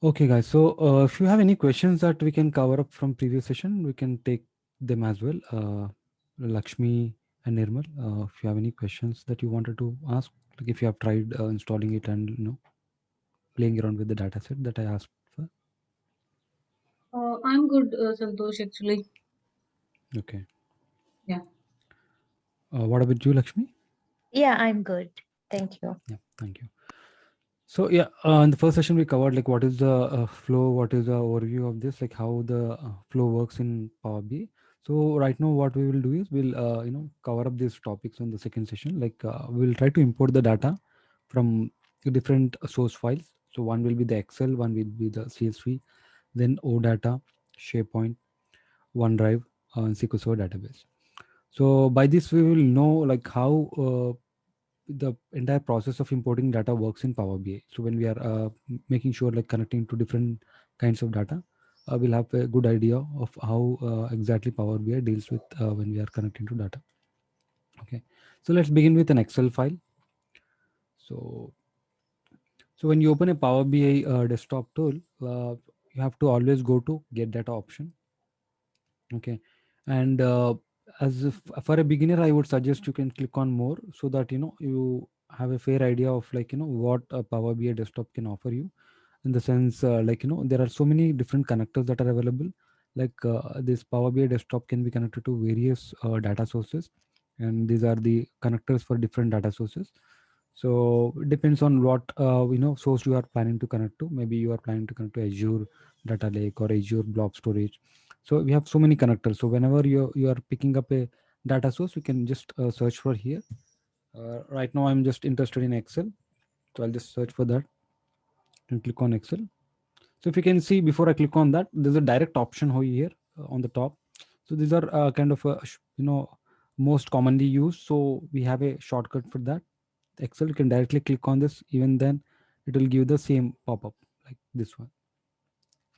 Okay, guys. So if you have any questions that we can cover up from previous session, we can take them as well. Lakshmi and Nirmal, if you have any questions that you wanted to ask, like if you have tried installing it and playing around with the data set that I asked for. I'm good, Santosh, actually. Okay. Yeah. What about you, Lakshmi? Yeah, I'm good. Thank you. Yeah, thank you. So yeah, in the first session we covered like what is the flow, what is the overview of this, like how the flow works in Power BI. So right now what we will do is we'll cover up these topics on the second session. Like we'll try to import the data from the different source files. So one will be the Excel, one will be the CSV, then OData, SharePoint, OneDrive, and SQL Server database. So by this we will know like how the entire process of importing data works in Power BI. So when we are making sure like connecting to different kinds of data, we'll have a good idea of how exactly Power BI deals with when we are connecting to data. Okay, so let's begin with an Excel file. So so when you open a Power BI desktop tool, you have to always go to Get Data option. Okay, and as if, for a beginner I would suggest you can click on more so that you have a fair idea of like what a Power BI desktop can offer you, in the sense like there are so many different connectors that are available. Like this Power BI desktop can be connected to various data sources, and these are the connectors for different data sources. So it depends on what source you are planning to connect to. Maybe you are planning to connect to Azure Data Lake or Azure Blob Storage. So we have so many connectors. So whenever you are picking up a data source, you can just search for here. Right now I'm just interested in Excel, so I'll just search for that and click on Excel. So if you can see, before I click on that, there's a direct option over here on the top. So these are kind of most commonly used. So we have a shortcut for that. Excel, you can directly click on this. Even then, it will give the same pop-up like this one.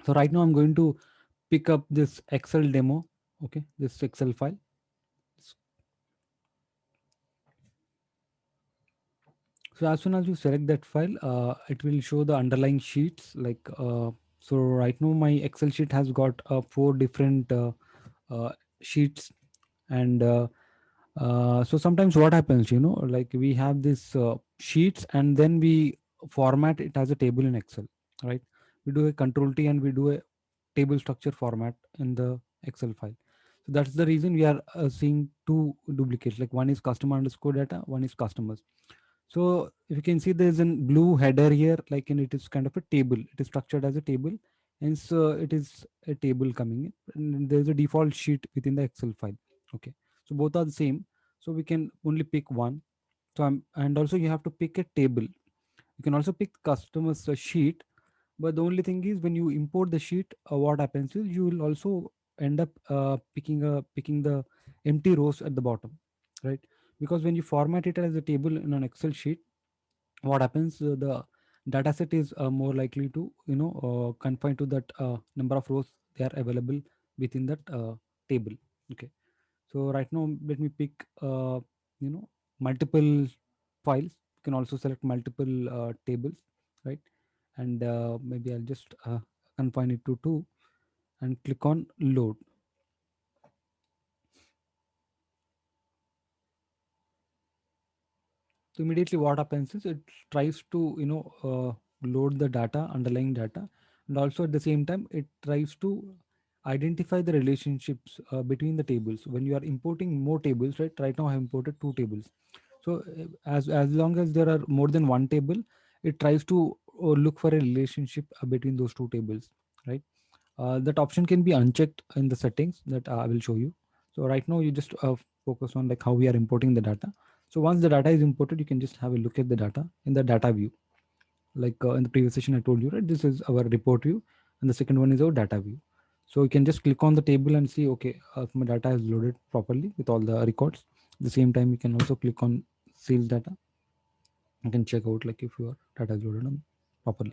So right now I'm going to pick up this Excel demo. Okay, this Excel file. So as soon as you select that file, it will show the underlying sheets. Like so, right now my Excel sheet has got four different uh, sheets, and so sometimes what happens, like we have this sheets, and then we format it as a table in Excel, right? We do a Control T and we do a table structure format in the Excel file. So that's the reason we are seeing two duplicates. Like one is customer underscore data, one is customers. So if you can see, there's a blue header here, like, and it is kind of a table. It is structured as a table, and so it is a table coming in. And there's a default sheet within the Excel file. Okay, so both are the same. So we can only pick one. So and also you have to pick a table. You can also pick customers sheet, but the only thing is when you import the sheet, what happens is you will also end up picking the empty rows at the bottom, right? Because when you format it as a table in an Excel sheet, what happens, the data set is more likely to confine to that number of rows they are available within that table. Okay, so right now let me pick multiple files. You can also select multiple tables, right? And maybe I'll just confine it to two and click on load. So immediately what happens is it tries to load the data, underlying data, and also at the same time it tries to identify the relationships between the tables. When you are importing more tables, right now I have imported two tables. So as long as there are more than one table, it tries to look for a relationship between those two tables, right? That option can be unchecked in the settings that I will show you. So right now you just focus on like how we are importing the data. So once the data is imported, you can just have a look at the data in the data view. Like in the previous session I told you, right, this is our report view, and the second one is our data view. So you can just click on the table and see, okay, my data is loaded properly with all the records. At the same time, you can also click on sales data. You can check out like if your data is loaded properly.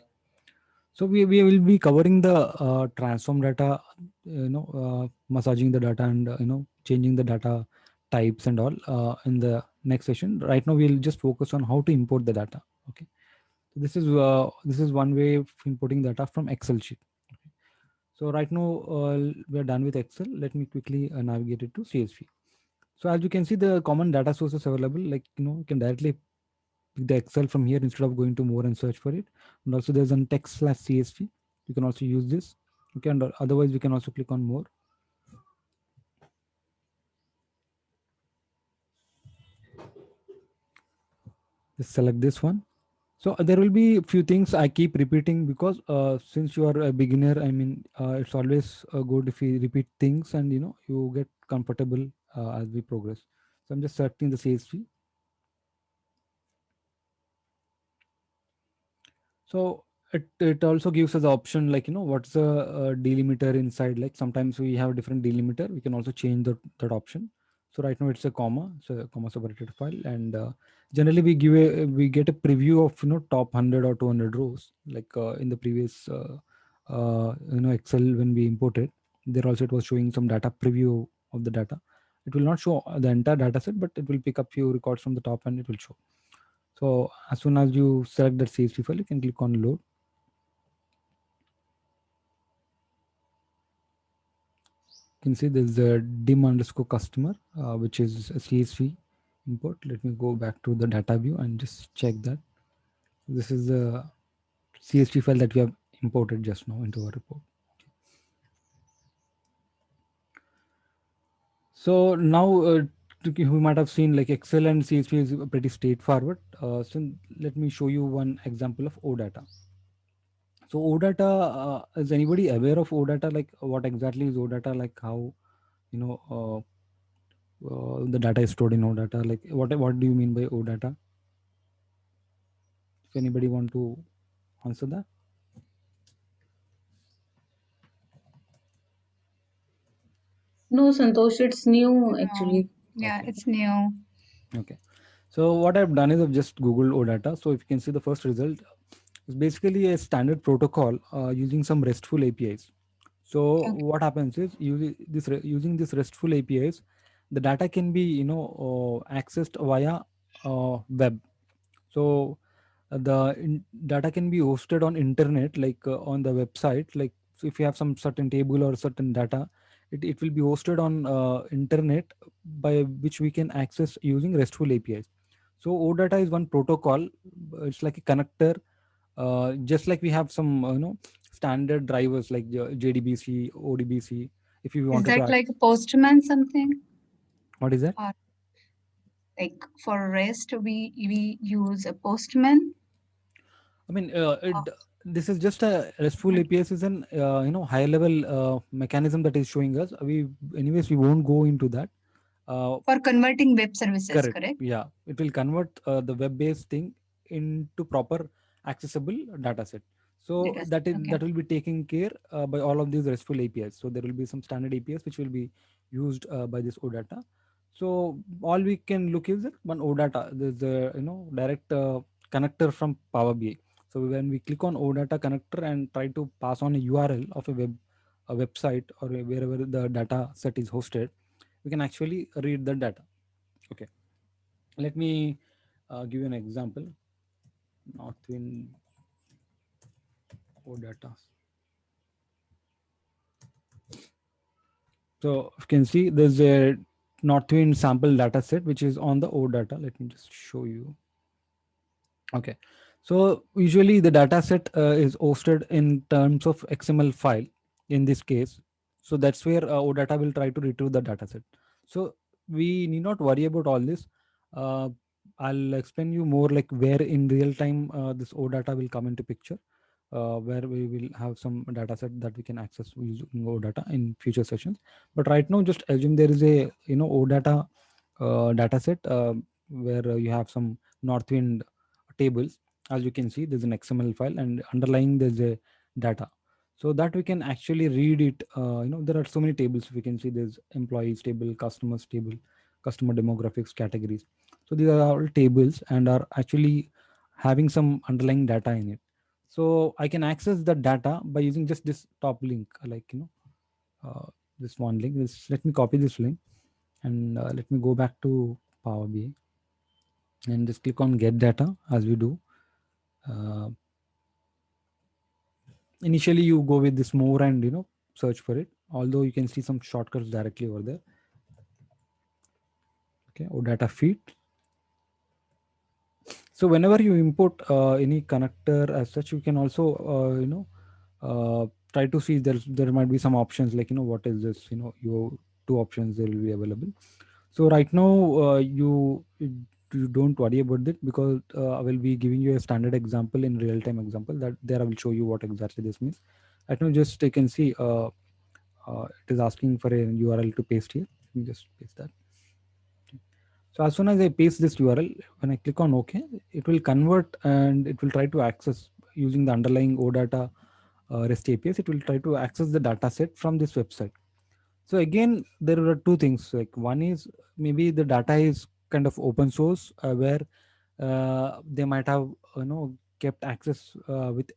So we will be covering the transform data, massaging the data, and changing the data types and all in the next session. Right now we'll just focus on how to import the data. Okay. So this is one way of inputting data from Excel sheet. Okay. So right now we are done with Excel. Let me quickly navigate it to CSV. So as you can see, the common data sources available, like you can directly pick the Excel from here instead of going to more and search for it. And also there's a text slash CSV. You can also use this. Okay, and otherwise we can also click on more. Just select this one. So there will be a few things I keep repeating because since you are a beginner, I mean, it's always good if you repeat things and you get comfortable as we progress. So I'm just selecting the CSV. So it also gives us the option like what's the delimiter inside. Like sometimes we have a different delimiter. We can also change that option. So right now it's a comma, so a comma separated file, and generally we get a preview of top 100 or 200 rows like in the previous Excel when we imported. There also it was showing some data preview of the data. It will not show the entire data set, but it will pick up few records from the top and it will show. So as soon as you select that CSV file, you can click on load. You can see there's a dim underscore customer, which is a CSV import. Let me go back to the data view and just check that. This is the CSV file that we have imported just now into our report. So now we might have seen like Excel and CSV is pretty straightforward. So let me show you one example of OData. So OData, is anybody aware of OData? Like what exactly is OData? Like how you know the data is stored in OData? Like what do you mean by OData? If anybody want to answer that? No, Santosh, it's new No. actually. Yeah, Okay. it's new. Okay. So what I've done is I've just Googled OData. So if you can see the first result, it's basically a standard protocol using some RESTful APIs. So Okay. what happens is using this RESTful APIs, the data can be accessed via web. So data can be hosted on internet, like on the website. Like so if you have some certain table or certain data, it will be hosted on internet by which we can access using RESTful APIs. So OData is one protocol. It's like a connector, just like we have some standard drivers like JDBC, ODBC. If you Is wanted to that like a postman something? what is that? Or like for REST, we use a postman? I mean, Oh, this is just a RESTful okay. APIs is an high level mechanism that is showing us. We won't go into that. Uh, For converting web services, Correct. correct? Yeah, it will convert the web-based thing into proper accessible data set. So Data set. that Okay. will be taken care by all of these RESTful APIs. So there will be some standard APIs which will be used by this OData. So all we can look is that one OData. There's a direct connector from Power BI. So when we click on OData connector and try to pass on a URL of a website or wherever the data set is hosted, we can actually read the data. Okay, let me give you an example. Northwind OData. So you can see there's a Northwind sample data set which is on the OData. Let me just show you. Okay, so usually the data set is hosted in terms of XML file in this case. So that's where OData will try to retrieve the data set. So we need not worry about all this. Uh, I'll explain you more like where in real time this OData will come into picture, where we will have some data set that we can access using OData in future sessions. But right now, just assume there is a OData data set where you have some Northwind tables. As you can see, there's an XML file and underlying there's a data, so that we can actually read it. There are so many tables. We can see there's employees table, customers table, customer demographics, categories. So these are all tables and are actually having some underlying data in it. So I can access the data by using just this top link, like this one link. Let me copy this link and let me go back to Power BI and just click on get data as we do. Uh, Initially, you go with this more and search for it. Although you can see some shortcuts directly over there. Okay, or data feed. So whenever you import any connector as such, you can also try to see there might be some options like what is this, your two options there will be available. So right now you don't worry about it, because I will be giving you a standard example in real time example that there I will show you what exactly this means. Right now just you can see it is asking for a URL to paste here. You just paste that. So as soon as I paste this URL, when I click on OK, it will convert and it will try to access using the underlying OData REST APIs. It will try to access the data set from this website. So again, there are two things. Like one is maybe the data is kind of open source, where they might have kept access with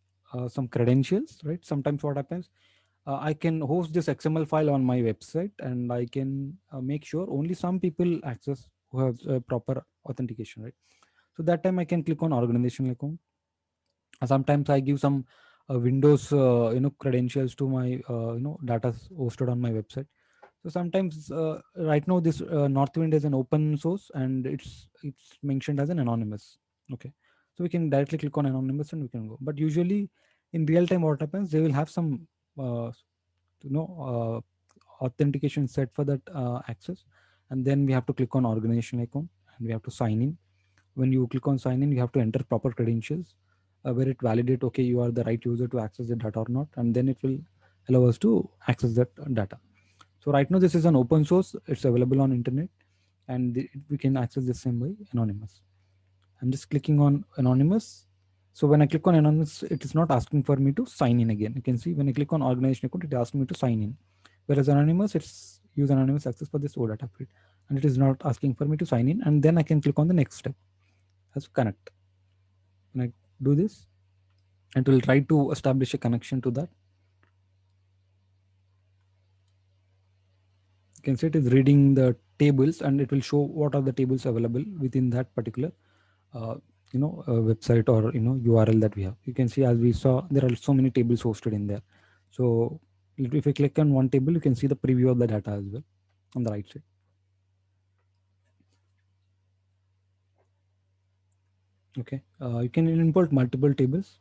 some credentials, right? Sometimes what happens, I can host this XML file on my website, and I can make sure only some people access who have proper authentication, right? So that time I can click on organizational account. Sometimes I give some Windows credentials to my data hosted on my website. So sometimes right now this Northwind is an open source, and it's mentioned as an anonymous. Okay, so we can directly click on anonymous and we can go. But usually in real time what happens, they will have some uh, you know authentication set for that access, and then we have to click on organization account and we have to sign in. When you click on sign in, you have to enter proper credentials where it validate, okay, you are the right user to access the data or not, and then it will allow us to access that data. So right now this is an open source, it's available on internet, and we can access the same way anonymous. I'm just clicking on anonymous. So when I click on anonymous, it is not asking for me to sign in again. You can see when I click on organization account, it asks me to sign in. Whereas anonymous, it's use anonymous access for this OData feed, and it is not asking for me to sign in. And then I can click on the next step as connect. When I do this, it will try to establish a connection to that. You can see it is reading the tables, and it will show what are the tables available within that particular uh, website or URL that we have. You can see, as we saw, there are so many tables hosted in there. So if you click on one table, you can see the preview of the data as well on the right side. Okay, you can import multiple tables.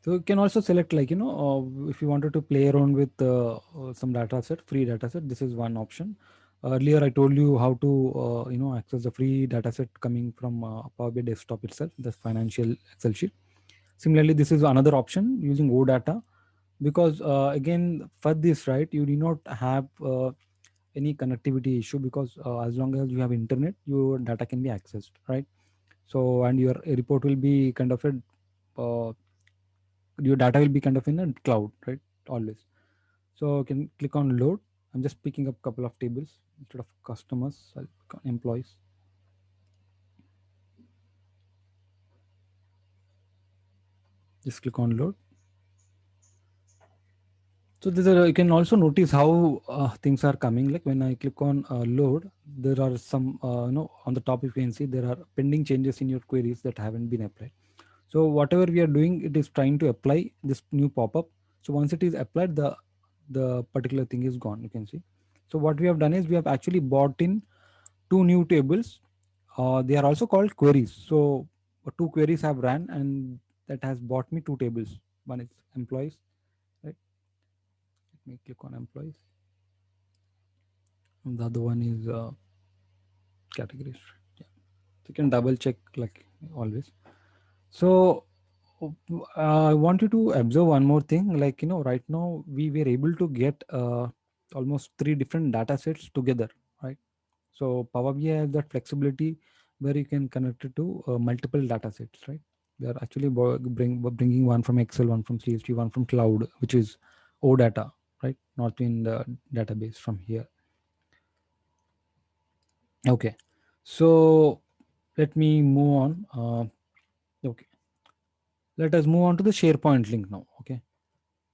So you can also select, like if you wanted to play around with some data set, free data set, this is one option. Earlier I told you how to access the free data set coming from Power BI desktop itself, the financial Excel sheet. Similarly, this is another option using OData, because again for this, right, you do not have any connectivity issue, because as long as you have internet, your data can be accessed, right? So, and your report will be kind of a your data will be kind of in a cloud, right? Always. So you can click on load. I'm just picking up a couple of tables instead of customers. I'll click on employees. Just click on load. So you can also notice how things are coming. Like when I click on load, there are some on the top you can see there are pending changes in your queries that haven't been applied. So whatever we are doing, it is trying to apply this new pop-up. So once it is applied, the particular thing is gone. You can see. So what we have done is we have actually brought in two new tables. They are also called queries. So two queries have ran, and that has brought me two tables. One is employees, right? Let me click on employees. And the other one is categories. Yeah. So you can double check like always. So I want you to observe one more thing. Like right now we were able to get almost three different data sets together, right? So Power BI has that flexibility where you can connect it to multiple data sets, right? We are actually bringing one from Excel, one from CSV, one from cloud, which is OData, right? Not in the database from here. Okay, so let me move on. Okay, let us move on to the SharePoint link now. Okay,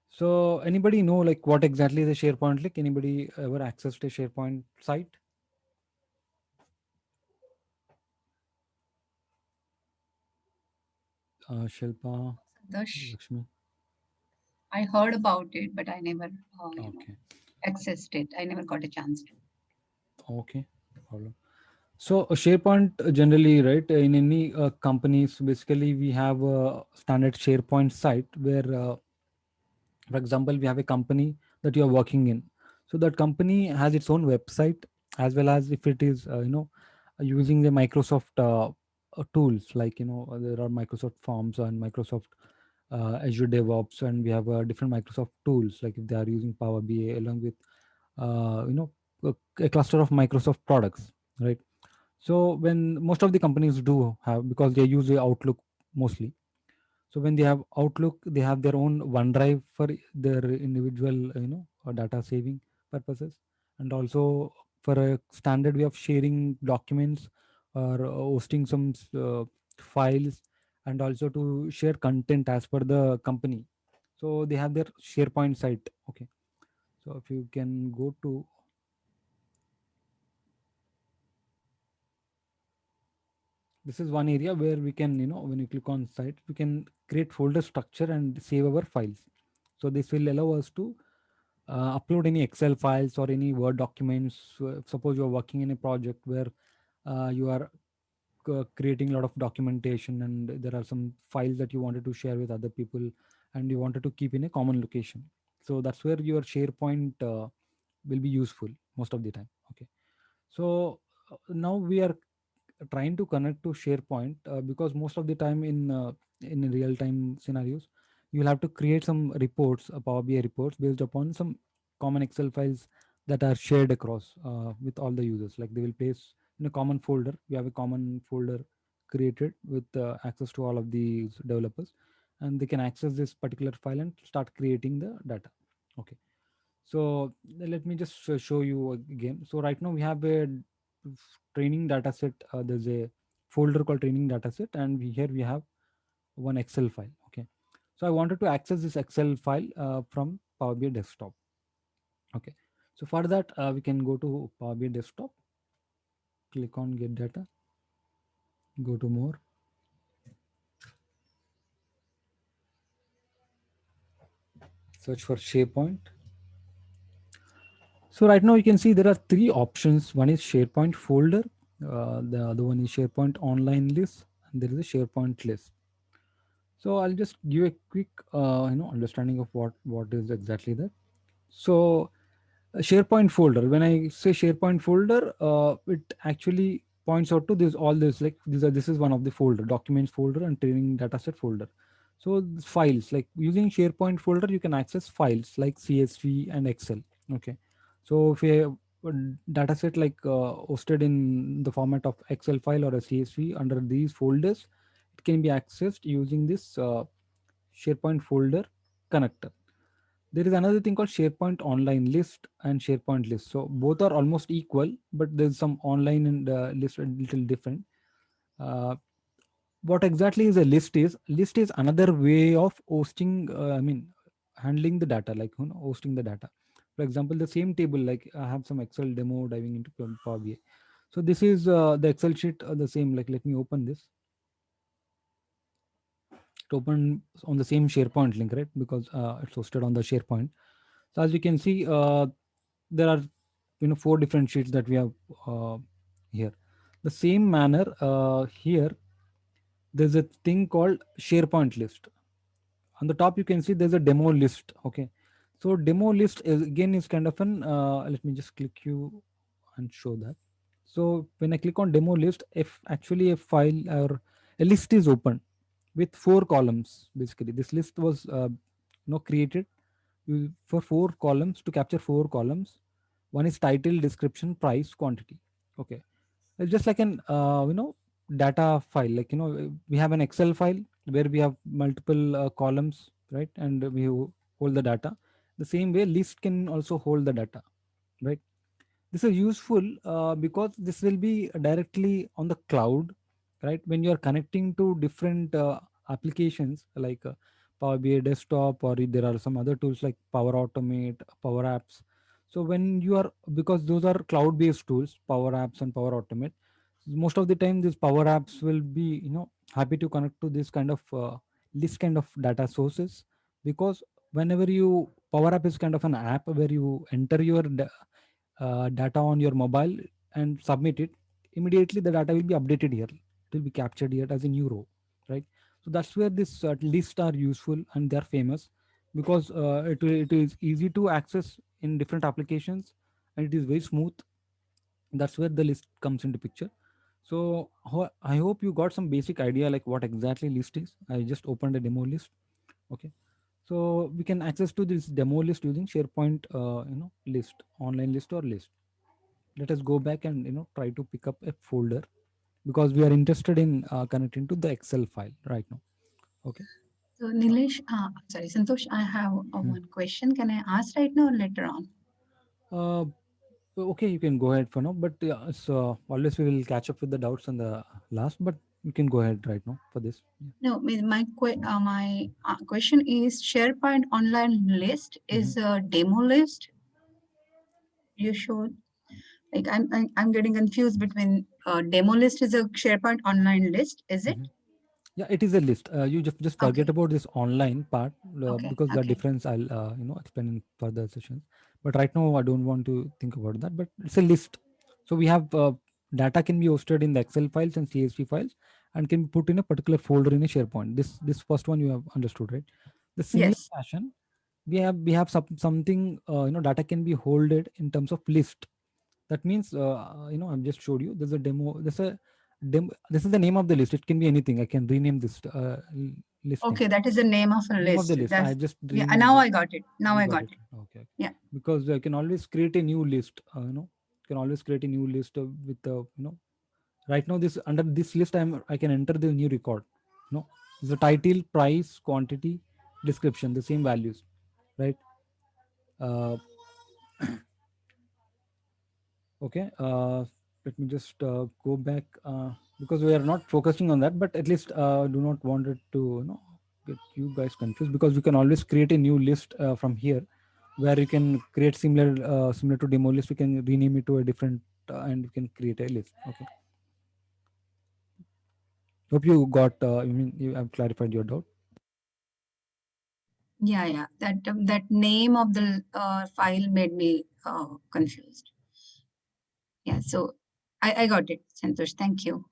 so anybody know like what exactly is a SharePoint link? Anybody ever accessed a SharePoint site? Shilpa, Santosh, Lakshmi. I heard about it, but I never, Okay, accessed it. I never got a chance to. okay, no problem. So SharePoint generally, right, in any companies, basically we have a standard SharePoint site where, for example, we have a company that you are working in. So that company has its own website, as well as if it is, using the Microsoft tools, like, there are Microsoft Forms and Microsoft Azure DevOps, and we have different Microsoft tools, like if they are using Power BI along with, uh, you know, a cluster of Microsoft products, right? So when most of the companies do have, because they use the Outlook mostly. So when they have Outlook, they have their own OneDrive for their individual, data saving purposes, and also for a standard way of sharing documents or hosting some files, and also to share content as per the company. So they have their SharePoint site. Okay. So if you can go to, this is one area where we can, when you click on site, we can create folder structure and save our files. So this will allow us to upload any Excel files or any Word documents. Suppose you are working in a project where you are creating a lot of documentation, and there are some files that you wanted to share with other people, and you wanted to keep in a common location. So that's where your SharePoint will be useful most of the time. Okay. So now we are trying to connect to SharePoint, because most of the time in real time scenarios, you'll have to create some reports, Power BI reports, based upon some common Excel files that are shared across with all the users. Like they will place in a common folder. We have a common folder created with access to all of these developers, and they can access this particular file and start creating the data. Okay. So let me just show you again. So right now we have a training data set. There's a folder called training data set, and here we have one Excel file. Okay. So I wanted to access this Excel file from Power BI desktop. Okay. So for that, we can go to Power BI desktop, click on get data, go to more, search for SharePoint. So right now you can see there are three options. One is SharePoint folder, the other one is SharePoint online list, and there is a SharePoint list. So I'll just give a quick, understanding of what is exactly that. So a SharePoint folder. When I say SharePoint folder, it actually points out to this all this, like this is one of the folder, documents folder and training dataset folder. So files, like using SharePoint folder, you can access files like CSV and Excel. Okay. So if a dataset like hosted in the format of Excel file or a CSV under these folders, it can be accessed using this SharePoint folder connector. There is another thing called SharePoint online list and SharePoint list. So both are almost equal, but there's some online and list a little different. Uh, what exactly is a list is? List is another way of hosting. Handling the data, like hosting the data. For example, the same table, like I have some Excel demo diving into Power BI. So this is the Excel sheet, the same. Like let me open this. It open on the same SharePoint link, right? Because it's hosted on the SharePoint. So as you can see, there are four different sheets that we have here. The same manner, here there's a thing called SharePoint list. On the top you can see there's a demo list. Okay. So demo list is again is kind of an, let me just click you and show that. So when I click on demo list, if actually a file or a list is open with four columns, basically this list was created for four columns, to capture four columns. One is title, description, price, quantity. Okay. It's just like an data file. Like we have an Excel file where we have multiple columns, right? And we hold the data. The same way, list can also hold the data, right? This is useful because this will be directly on the cloud, right? When you are connecting to different applications like Power BI desktop, or there are some other tools like Power Automate, Power Apps. So when you are, because those are cloud based tools, Power Apps and Power Automate, most of the time these Power Apps will be happy to connect to this kind of list kind of data sources, because whenever you Power App is kind of an app where you enter your data on your mobile and submit it. Immediately the data will be updated here, it will be captured here as a new row, right? So that's where this lists are useful and they're famous, because it is easy to access in different applications, and it is very smooth. That's where the list comes into picture. So I hope you got some basic idea like what exactly list is. I just opened a demo list. Okay, so we can access to this demo list using SharePoint, list, online list or list. Let us go back and try to pick up a folder, because we are interested in connecting to the Excel file right now. Okay. So Nilesh, sorry, Santosh, I have one question. Can I ask right now or later on? uh, okay, you can go ahead for now, but so always we will catch up with the doubts on the last, but you can go ahead right now for this. No, my question is SharePoint online list is a demo list. You showed like I'm getting confused between demo list is a SharePoint online list. Is it? Mhm. Yeah, it is a list. You just forget Okay. about this online part, Okay. because the Okay. difference I'll explain in further sessions. But right now I don't want to think about that. But it's a list. So we have data can be hosted in the Excel files and CSV files, and can be put in a particular folder in a SharePoint. This first one you have understood, right? The similar Yes. fashion, we have something, data can be holded in terms of list. That means I've just showed you there's a demo, this is the name of the list. It can be anything. I can rename this list name. Okay, that is the name of a Name of the list. list I That's just yeah. renamed Now it. I got it. Now You I got got it. it. Okay, okay. Yeah. Because I can always create a new list, you can always create a new list with the right now this under this list I can enter the new record. The title, price, quantity, description, the same values, right? uh, Okay, let me just go back, because we are not focusing on that, but at least do not want it to get you guys confused, because we can always create a new list from here, where you can create similar to demo list. We can rename it to a different, and you can create a list. Okay. Hope you got. I mean, you have clarified your doubt. Yeah. Yeah. That name of the file made me confused. Yeah. So I got it, Santosh. Thank you.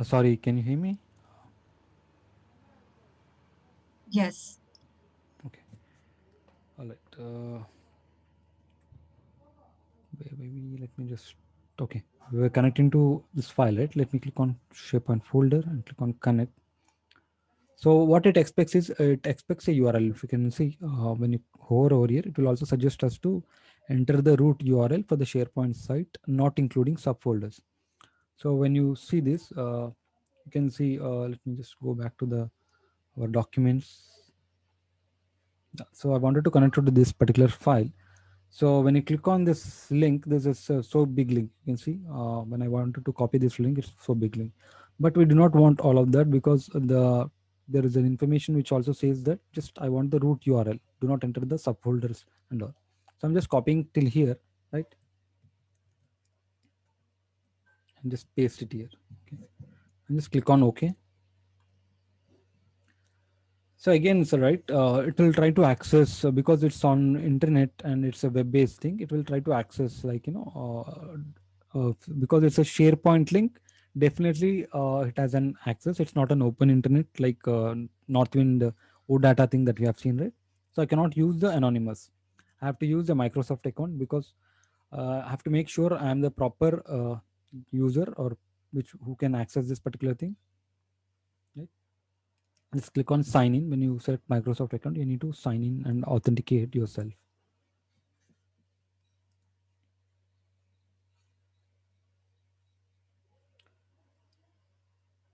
Sorry, can you hear me? Yes. Okay. All right. Maybe let me just. Okay, we're connecting to this file, right? Let me click on SharePoint folder and click on connect. So what it expects is it expects a URL. If you can see, when you hover over here, it will also suggest us to enter the root URL for the SharePoint site, not including subfolders. So when you see this, you can see. Let me just go back to the our documents. So I wanted to connect to this particular file. So when you click on this link, there's a so big link. You can see when I wanted to copy this link, it's so big link. But we do not want all of that, because there is an information which also says that just I want the root URL. Do not enter the subfolders and all. So I'm just copying till here, right? And just paste it here. Okay. And just click on OK. So again, so right, it will try to access, because it's on internet and it's a web-based thing. It will try to access, like because it's a SharePoint link. Definitely, it has an access. It's not an open internet like Northwind OData thing that we have seen, right? So I cannot use the anonymous. I have to use the Microsoft account, because I have to make sure I am the proper user, or which who can access this particular thing. Right? Just click on sign in. When you set Microsoft account, you need to sign in and authenticate yourself.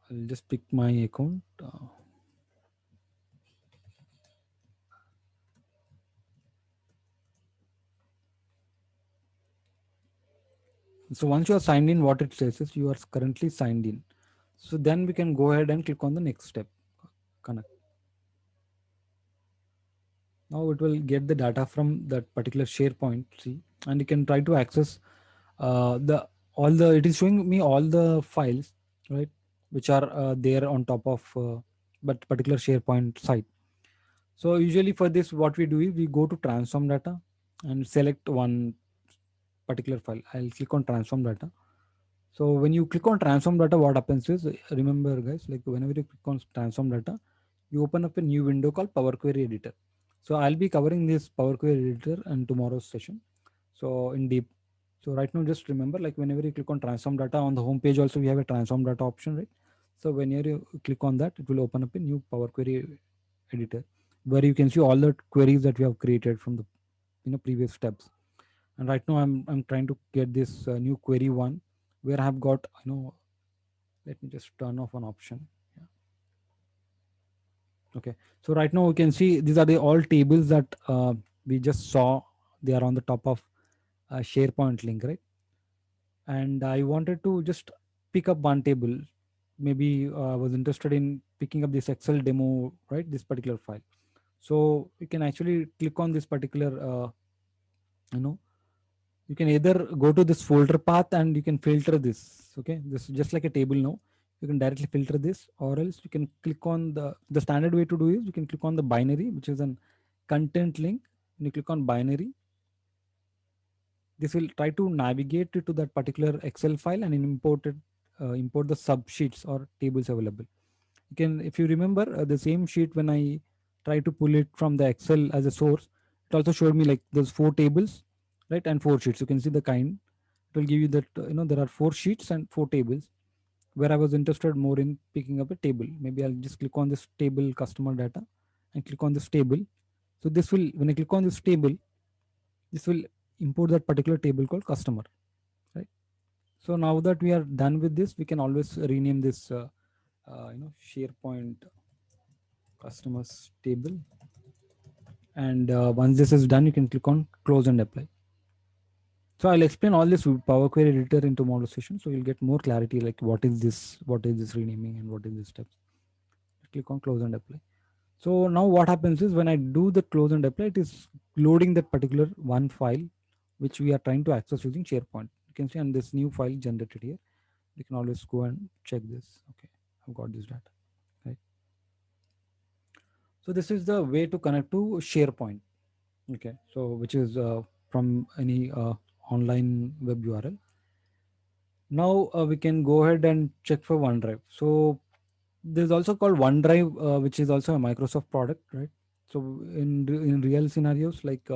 I'll just pick my account. So once you are signed in, what it says is you are currently signed in. So then we can go ahead and click on the next step, connect. Now it will get the data from that particular SharePoint, see, and you can try to access the all the. It is showing me all the files, right, which are there on top of that particular SharePoint site. So usually for this, what we do is we go to transform data and select one particular file. I'll click on transform data. So when you click on transform data, what happens is, remember guys, like whenever you click on transform data, you open up a new window called Power Query Editor. So I'll be covering this Power Query Editor in tomorrow's session. So in deep. So right now, just remember, like whenever you click on transform data on the home page, also we have a transform data option, right? So whenever you click on that, it will open up a new Power Query Editor where you can see all the queries that we have created from the previous steps. And right now I'm trying to get this new query one where I have got, let me just turn off an option. Yeah. Okay, so right now we can see these are the all tables that we just saw. They are on the top of SharePoint link, right? And I wanted to just pick up one table. Maybe I was interested in picking up this Excel demo, right? This particular file. So you can actually click on this particular, you know, you can either go to this folder path and you can filter this. Okay, this is just like a table now. You can directly filter this, or else you can click on the standard way to do is you can click on the binary, which is an content link. When you click on binary, this will try to navigate it to that particular Excel file and import the sub sheets or tables available. You can, if you remember the same sheet, when I try to pull it from the Excel as a source, it also showed me like those four tables, right, and four sheets. You can see the kind. It will give you that there are four sheets and four tables. Where I was interested more in picking up a table, maybe I'll just click on this table customer data and click on this table. So this will, when I click on this table, this will import that particular table called customer, right? So now that we are done with this, we can always rename this SharePoint customers table. And once this is done, you can click on close and apply. So I'll explain all this with Power Query Editor in tomorrow's session, so you'll get more clarity, like what is this renaming, and what is this steps. Click on close and apply. So now what happens is, when I do the close and apply, it is loading that particular one file which we are trying to access using SharePoint. You can see on this new file generated here. You can always go and check this. Okay, I've got this data. Right. So this is the way to connect to SharePoint. Okay, so which is from any online web URL. Now we can go ahead and check for OneDrive. So there's also called OneDrive, which is also a Microsoft product, right? So in real scenarios, like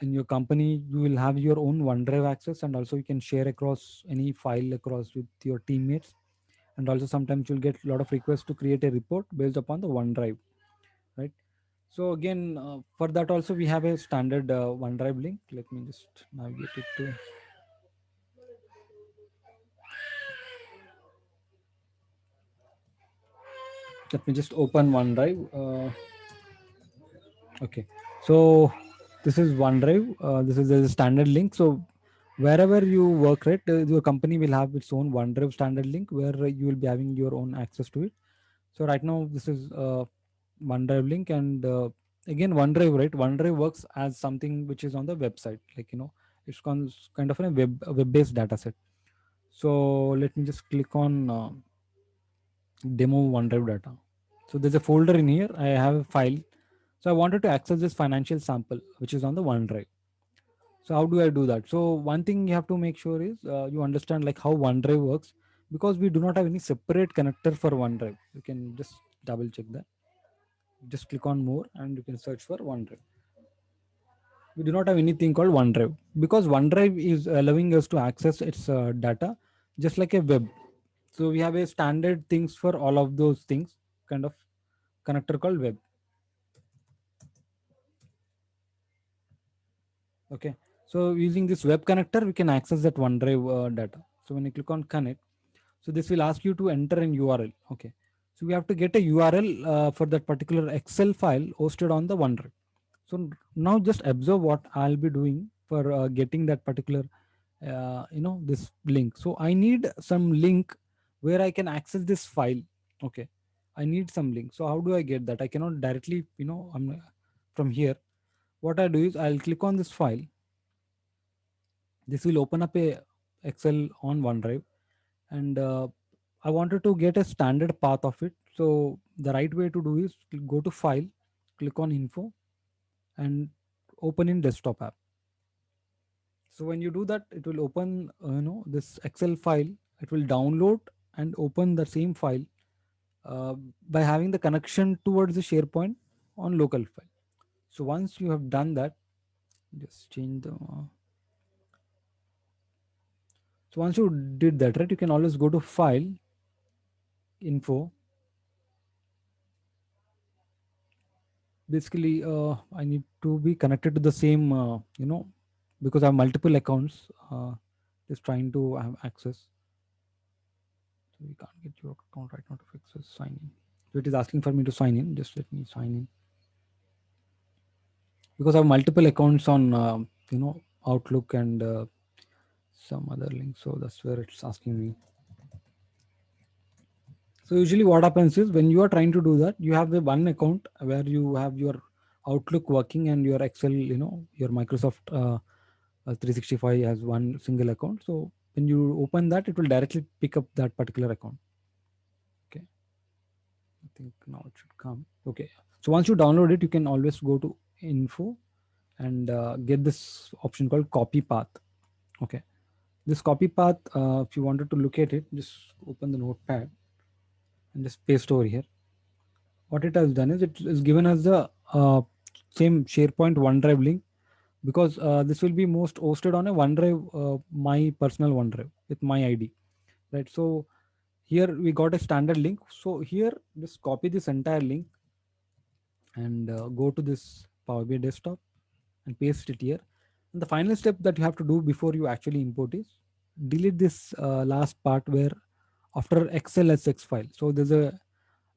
in your company, you will have your own OneDrive access, and also you can share across any file across with your teammates. And also sometimes you'll get a lot of requests to create a report based upon the OneDrive, right? So again, for that also we have a standard OneDrive link. Let me just navigate it to. Let me just open OneDrive. Okay, so this is OneDrive. This is a standard link. So wherever you work, right, your company will have its own OneDrive standard link where you will be having your own access to it. So right now this is OneDrive link, and again OneDrive, right? OneDrive works as something which is on the website, like it's kind of a web-based data set. So let me just click on demo OneDrive data. So there's a folder in here. I have a file. So I wanted to access this financial sample, which is on the OneDrive. So how do I do that? So one thing you have to make sure is you understand like how OneDrive works, because we do not have any separate connector for OneDrive. You can just double check that. Just click on more and you can search for OneDrive. We do not have anything called OneDrive, because OneDrive is allowing us to access its data just like a web. So we have a standard things for all of those things, kind of connector called web. Okay, so using this web connector, we can access that OneDrive data. So when you click on connect, so this will ask you to enter an URL. Okay, so we have to get a URL for that particular Excel file hosted on the OneDrive. So now just observe what I'll be doing for getting that particular, this link. So I need some link where I can access this file. Okay, I need some link. So how do I get that? I cannot directly, from here, what I do is I'll click on this file. This will open up a Excel on OneDrive, and I wanted to get a standard path of it. So the right way to do is go to File, click on Info, and open in Desktop app. So when you do that, it will open this Excel file. It will download and open the same file by having the connection towards the SharePoint on local file. So once you have done that, just change the. So once you did that, right, you can always go to File, Info. Basically, I need to be connected to the same, because I have multiple accounts. Just trying to have access. So we can't get your account right now to fix this. Sign in. So it is asking for me to sign in. Just let me sign in. Because I have multiple accounts on, Outlook and some other links. So that's where it's asking me. So usually what happens is when you are trying to do that, you have the one account where you have your Outlook working and your Excel, your Microsoft 365 has one single account. So when you open that, it will directly pick up that particular account. Okay. I think now it should come. Okay. So once you download it, you can always go to Info and get this option called Copy Path. Okay. This copy path, if you wanted to look at it, just open the notepad and just paste over here. What it has done is it is given us the same SharePoint OneDrive link, because this will be most hosted on a OneDrive, my personal OneDrive with my ID, right? So here we got a standard link. So here just copy this entire link and go to this Power BI desktop and paste it here. And the final step that you have to do before you actually import is delete this last part where after XLSX file. So there's a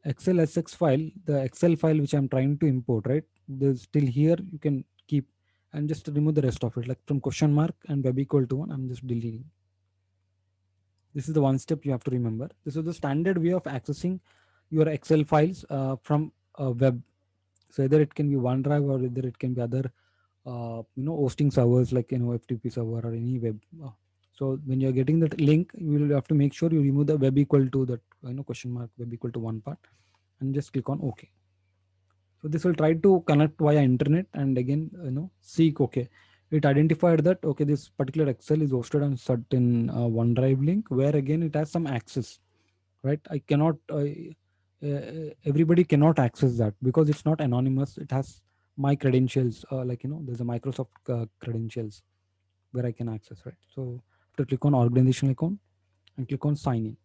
XLSX file, the Excel file which I'm trying to import, right? There's still here you can keep and just remove the rest of it, like from question mark and web equal to 1, I'm just deleting. This is the one step you have to remember. This is the standard way of accessing your Excel files from web. So either it can be OneDrive or either it can be other hosting servers like FTP server or any web. So when you're getting that link, you will have to make sure you remove the web equal to that question mark web equal to 1 part and just click on OK. So this will try to connect via internet and again seek OK. It identified that okay, this particular Excel is hosted on certain OneDrive link where again it has some access, right? I cannot everybody cannot access that because it's not anonymous. It has my credentials, there's a Microsoft credentials where I can access, right? So I have to click on organizational account and click on sign in.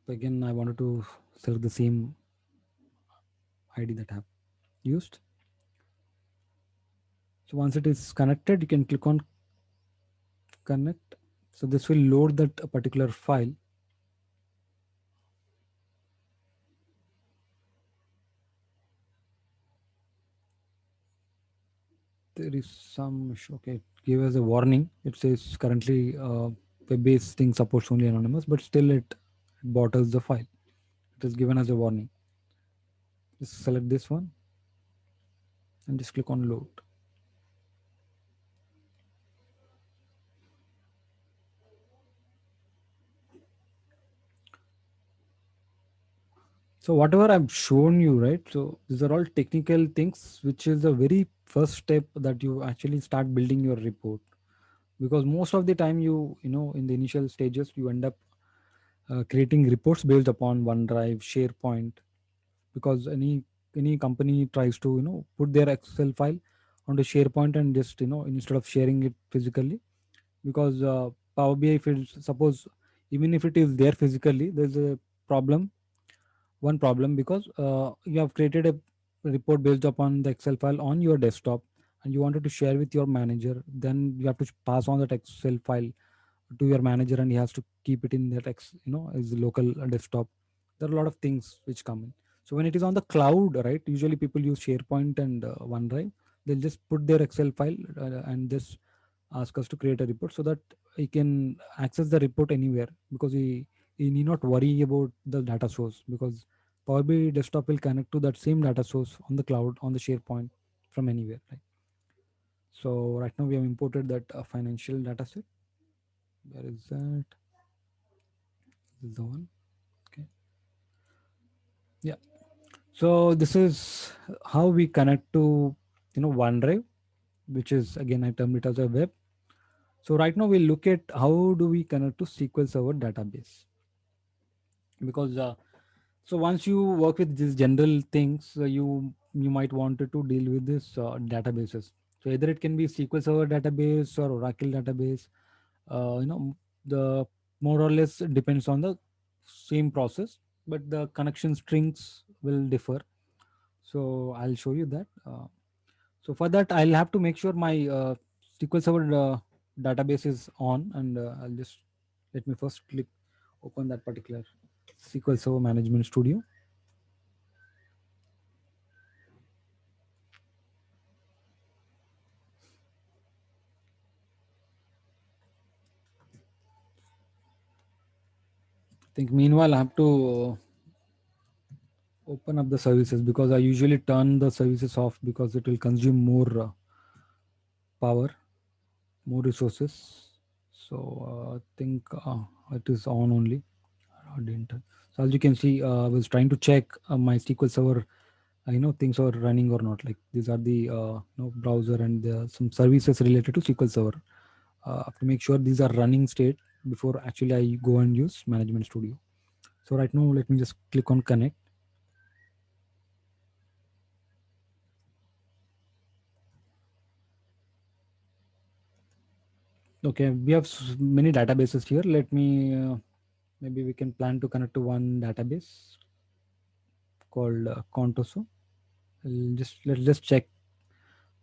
So again, I wanted to select the same ID that I have used. So once it is connected, you can click on connect. So this will load that particular file. There is some issue. Okay, it gave us a warning. It says currently web-based thing supports only anonymous, but still it bought us the file. It is given as a warning. Just select this one and just click on load. So whatever I've shown you, right? So these are all technical things, which is the very first step that you actually start building your report. Because most of the time in the initial stages, you end up creating reports based upon OneDrive, SharePoint, because any company tries to put their Excel file onto SharePoint and just instead of sharing it physically, because Power BI, if it's suppose even if it is there physically, there's a problem. One problem because you have created a report based upon the Excel file on your desktop and you wanted to share with your manager, then you have to pass on that Excel file to your manager and he has to keep it in that as local desktop. There are a lot of things which come in. So when it is on the cloud, right, usually people use SharePoint and OneDrive. They'll just put their Excel file and just ask us to create a report so that he can access the report anywhere, because he need not worry about the data source, because Power BI desktop will connect to that same data source on the cloud on the SharePoint from anywhere, right? So right now we have imported that financial data set. Where is that? This is the one. Okay. Yeah. So this is how we connect to OneDrive, which is again I termed it as a web. So right now we'll look at how do we connect to SQL Server database, because so once you work with these general things, you might wanted to deal with this databases. So either it can be SQL Server database or Oracle database. The more or less depends on the same process, but the connection strings will differ. So I'll show you that. So for that, I'll have to make sure my SQL Server database is on, and I'll just let me first click open that particular SQL Server Management Studio. I think meanwhile I have to open up the services, because I usually turn the services off because it will consume more power, more resources. So I think it is on only. I didn't. So as you can see, I was trying to check my SQL Server, things are running or not. Like these are the browser and some services related to SQL Server. I have to make sure these are running state before actually I go and use Management Studio. So right now, let me just click on connect. Okay, we have many databases here. Let me maybe we can plan to connect to one database called Contoso. Let's just check.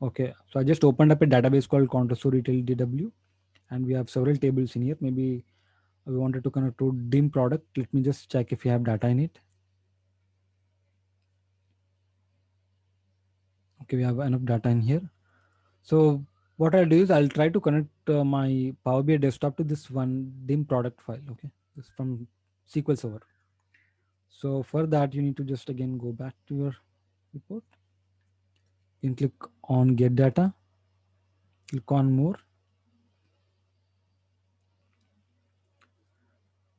Okay, so I just opened up a database called Contoso Retail DW, and we have several tables in here. Maybe we wanted to connect to DIM product. Let me just check if you have data in it. Okay, we have enough data in here. So what I'll do is I'll try to connect my Power BI desktop to this one DIM product file. Okay, this from SQL Server. So for that, you need to just again go back to your report. You can click on Get Data, click on More.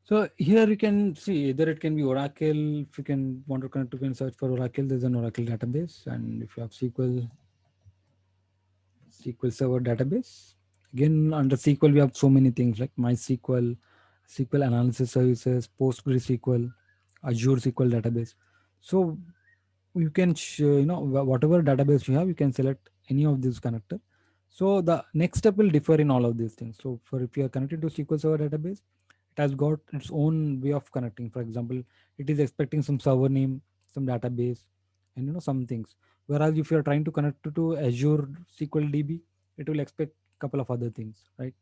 So here you can see either it can be Oracle. If you can want to connect, you can search for Oracle. There's an Oracle database, and if you have SQL Server database. Again, under SQL, we have so many things like MySQL, SQL Analysis Services, PostgreSQL, Azure SQL database. So you can, whatever database you have, you can select any of these connector. So the next step will differ in all of these things. So for if you are connected to SQL Server database, it has got its own way of connecting. For example, it is expecting some server name, some database, and some things. Whereas if you are trying to connect to Azure SQL DB, it will expect a couple of other things, right?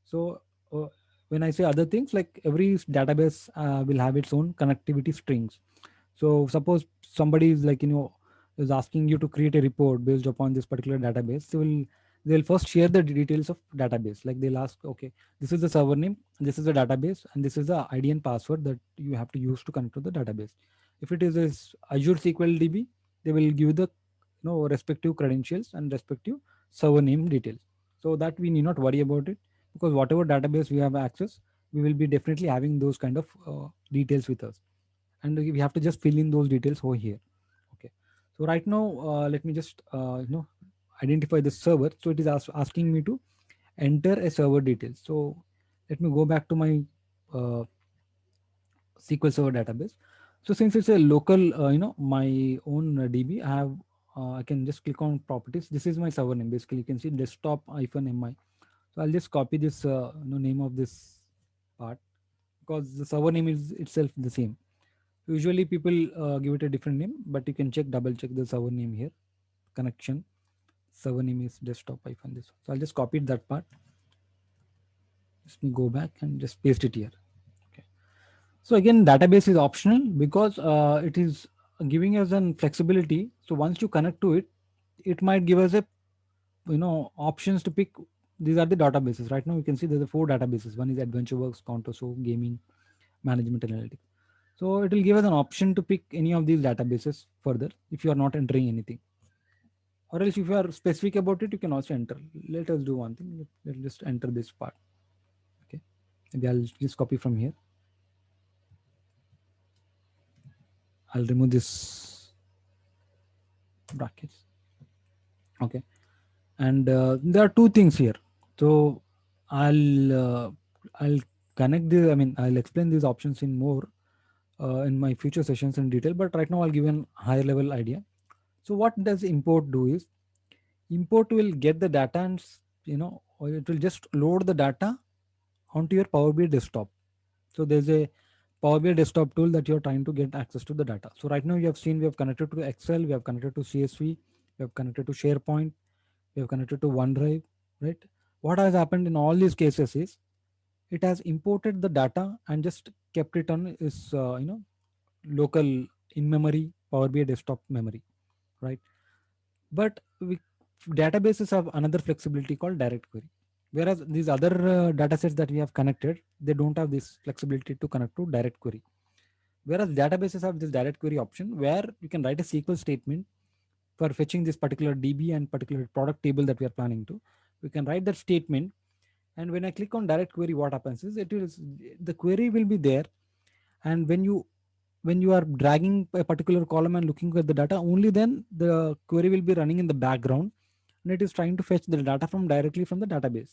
So uh, when I say other things, like every database will have its own connectivity strings. So suppose somebody is like is asking you to create a report based upon this particular database. They'll first share the details of database. Like they'll ask, okay, this is the server name, this is the database, and this is the ID and password that you have to use to connect to the database. If it is this Azure SQL DB, they will give the respective credentials and respective server name details. So that we need not worry about it, because whatever database we have access, we will be definitely having those kind of details with us, and we have to just fill in those details over here. Okay, so right now let me just identify the server. So it is asking me to enter a server details. So let me go back to my uh, SQL Server database. So since it's a local my own DB, I can just click on properties. This is my server name. Basically you can see desktop -mi. So I'll just copy this name of this part, because the server name is itself the same. Usually people give it a different name, but you can double check the server name here. Connection server name is desktop hyphen this. So I'll just copy that part. Just go back and just paste it here. Okay. So again, database is optional because it is giving us an flexibility. So once you connect to it, it might give us a options to pick. These are the databases. Right now you can see there's 4 databases. One is AdventureWorks, Contoso, Gaming, Management Analytics. So it will give us an option to pick any of these databases further if you are not entering anything. Or else if you are specific about it, you can also enter. Let us do one thing. Let's just enter this part. Okay. Maybe I'll just copy from here. I'll remove this brackets. Okay. And there are two things here. So I'll connect the, I mean, I'll explain these options in more in my future sessions in detail, but right now I'll give you a higher level idea. So what does import do is, import will get the data and or it will just load the data onto your Power BI desktop. So there's a Power BI desktop tool that you're trying to get access to the data. So right now you have seen we have connected to Excel, we have connected to CSV, we have connected to SharePoint, we have connected to OneDrive, right? What has happened in all these cases is it has imported the data and just kept it on its local in-memory Power BI desktop memory, right? But databases have another flexibility called direct query. Whereas these other data sets that we have connected, they don't have this flexibility to connect to direct query. Whereas databases have this direct query option where you can write a SQL statement for fetching this particular DB and particular product table that we are planning to. We can write that statement, and when I click on direct query, what happens is the query will be there, and when you are dragging a particular column and looking at the data, only then the query will be running in the background, and it is trying to fetch the data from directly from the database.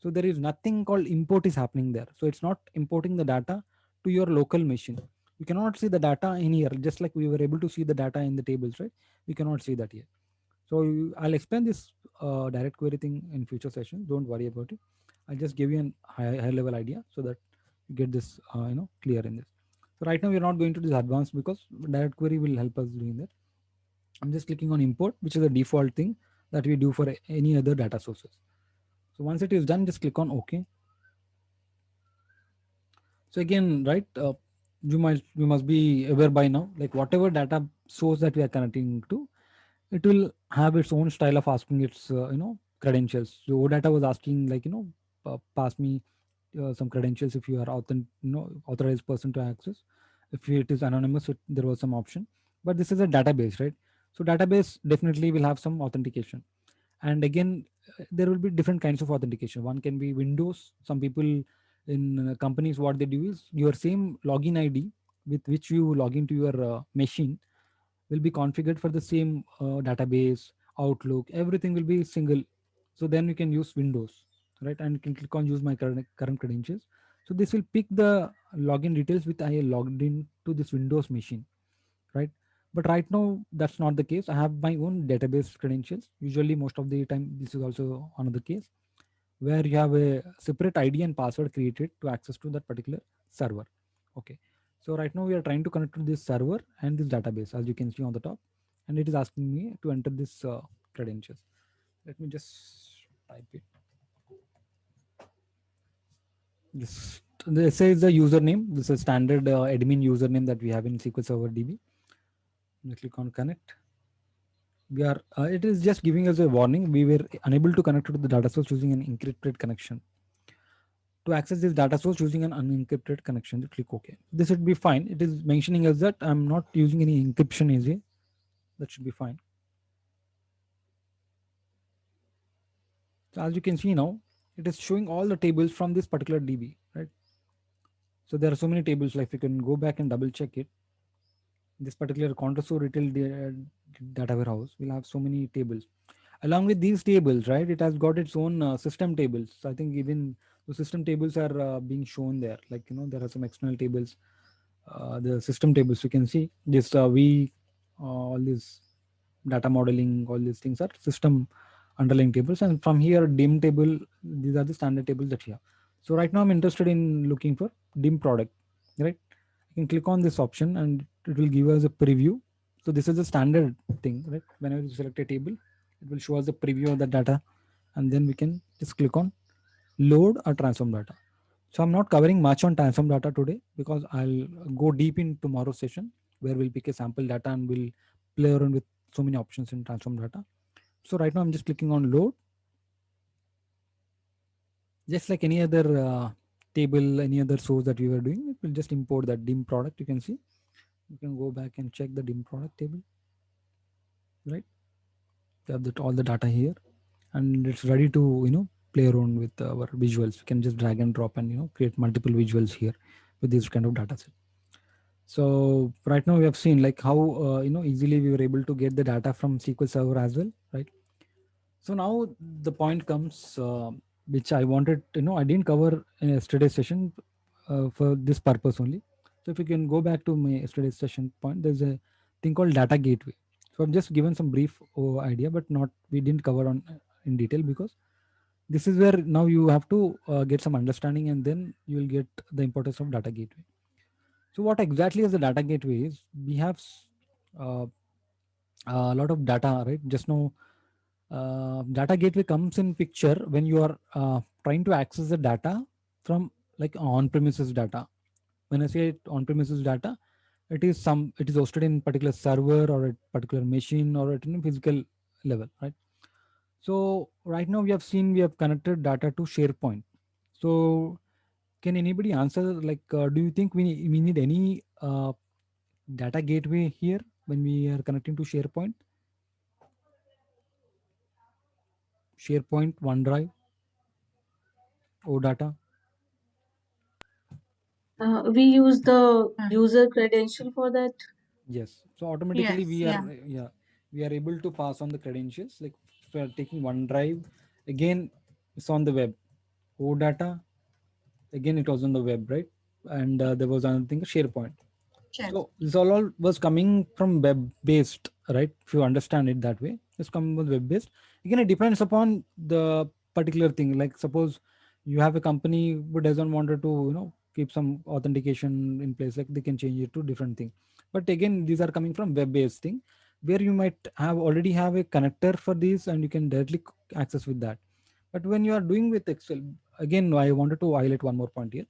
So there is nothing called import is happening there. So it's not importing the data to your local machine. You cannot see the data in here, just like we were able to see the data in the tables, right? We cannot see that here. So I'll explain this direct query thing in future sessions. Don't worry about it. I'll just give you a high level idea so that you get this clear in this. So right now we're not going to this advanced because direct query will help us doing that. I'm just clicking on import, which is a default thing that we do for any other data sources. So once it is done, just click on OK. So again, right, you must be aware by now, like whatever data source that we are connecting to, it will have its own style of asking its credentials. So OData was asking like pass me some credentials if you are authorized person to access. If it is anonymous, there was some option, but this is a database, right? So database definitely will have some authentication. And again, there will be different kinds of authentication. One can be Windows. Some people in companies, what they do is your same login ID with which you log into your machine will be configured for the same database, Outlook, everything will be single. So then you can use Windows, right? And you can click on use my current credentials. So this will pick the login details with I logged in to this Windows machine, right? But right now that's not the case. I have my own database credentials. Usually most of the time this is also another case where you have a separate ID and password created to access to that particular server. Okay. So right now we are trying to connect to this server and this database, as you can see on the top, and it is asking me to enter this credentials. Let me just type it. This is the username. This is standard admin username that we have in SQL Server DB. Click on connect. We are it is just giving us a warning. We were unable to connect to the data source using an encrypted connection. To access this data source using an unencrypted connection, you click OK. This should be fine. It is mentioning us that I'm not using any encryption easy. That should be fine. So as you can see now, it is showing all the tables from this particular DB, right? So there are so many tables. Like you can go back and double check it. This particular Contoso retail data warehouse will have so many tables. Along with these tables, right, it has got its own system tables. So I think even the system tables are being shown there. Like there are some external tables, the system tables. You can see this all these data modeling, all these things are system underlying tables. And from here, dim table, these are the standard tables that you have. So right now I'm interested in looking for dim product, right? You can click on this option and it will give us a preview. So this is a standard thing, right? Whenever you select a table, it will show us a preview of the data, and then we can just click on load or transform data. So I'm not covering much on transform data today because I'll go deep in tomorrow's session where we'll pick a sample data and we'll play around with so many options in transform data. So right now I'm just clicking on load. Just like any other table, any other source that we were doing, it will just import that dim product. You can see, you can go back and check the dim product table, right? We have all the data here, and it's ready to play around with our visuals. We can just drag and drop and create multiple visuals here with this kind of data set. So right now we have seen like how easily we were able to get the data from SQL Server as well, right? So now the point comes, which I wanted, I didn't cover in yesterday's session for this purpose only. So if you can go back to my yesterday's session point, there's a thing called data gateway. So I've just given some brief idea, but not we didn't cover on in detail, because this is where now you have to get some understanding, and then you will get the importance of data gateway. So what exactly is the data gateway is, we have uh, a lot of data, right? Just now, data gateway comes in picture when you are trying to access the data from like on-premises data. When I say on-premises data, it is hosted in particular server or a particular machine or at a physical level, right? So right now we have connected data to SharePoint. So can anybody answer, like, do you think we need any data gateway here when we are connecting to SharePoint? SharePoint, OneDrive, OData? We use the Hmm. user credential for that. Yes. So automatically Yes, we are, yeah. yeah, we are able to pass on the credentials. Like if we are taking OneDrive, again it's on the web. OData, again it was on the web, right? And there was another thing, SharePoint. Sure. So this all was coming from web based, right? If you understand it that way, it's coming with web based. Again, it depends upon the particular thing. Like suppose you have a company who doesn't want to keep some authentication in place, like they can change it to different thing. But again, these are coming from web based thing, where you might have already have a connector for these, and you can directly access with that. But when you are doing with Excel, again, I wanted to highlight one more point here.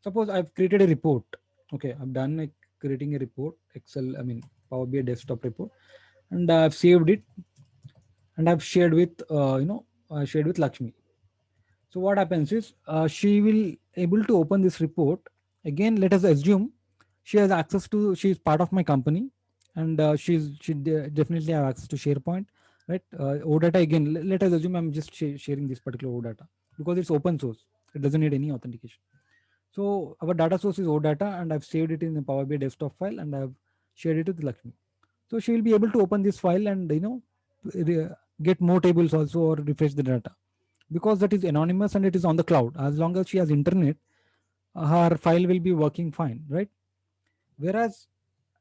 Suppose I've created a report. Okay, I've done like creating a report, Excel, I mean Power BI desktop report, and I've saved it, and I've shared with shared with Lakshmi. So what happens is, she will able to open this report. Again, let us assume she has access to, she is part of my company, and definitely have access to SharePoint, right? OData, again, let us assume I'm just sharing this particular OData because it's open source. It doesn't need any authentication. So our data source is OData, and I've saved it in the Power BI desktop file, and I've shared it with Lakshmi. So she will be able to open this file and re- get more tables also, or refresh the data, because that is anonymous and it is on the cloud. As long as she has internet, her file will be working fine, right? Whereas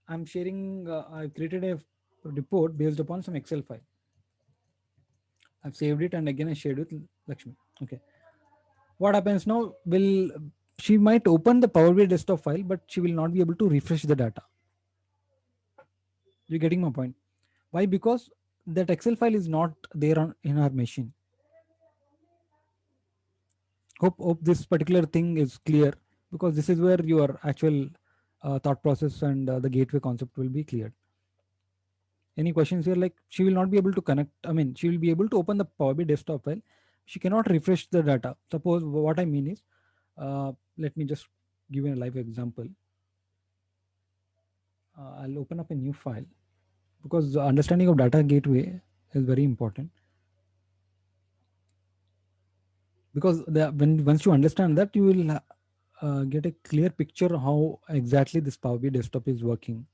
I'm sharing, I've created a report based upon some Excel file. I've saved it, and again I shared with Lakshmi. Okay. What happens now? Will She might open the Power BI desktop file, but she will not be able to refresh the data. You're getting my point? Why? Because that Excel file is not there in our machine. Hope this particular thing is clear, because this is where your actual thought process and the gateway concept will be cleared. Any questions here? Like, she will not be able to connect. I mean, she will be able to open the Power BI desktop file. She cannot refresh the data. Suppose what I mean is, let me just give you a live example. I'll open up a new file, because the understanding of data gateway is very important. Because when once you understand that, you will get a clear picture how exactly this Power BI desktop is working,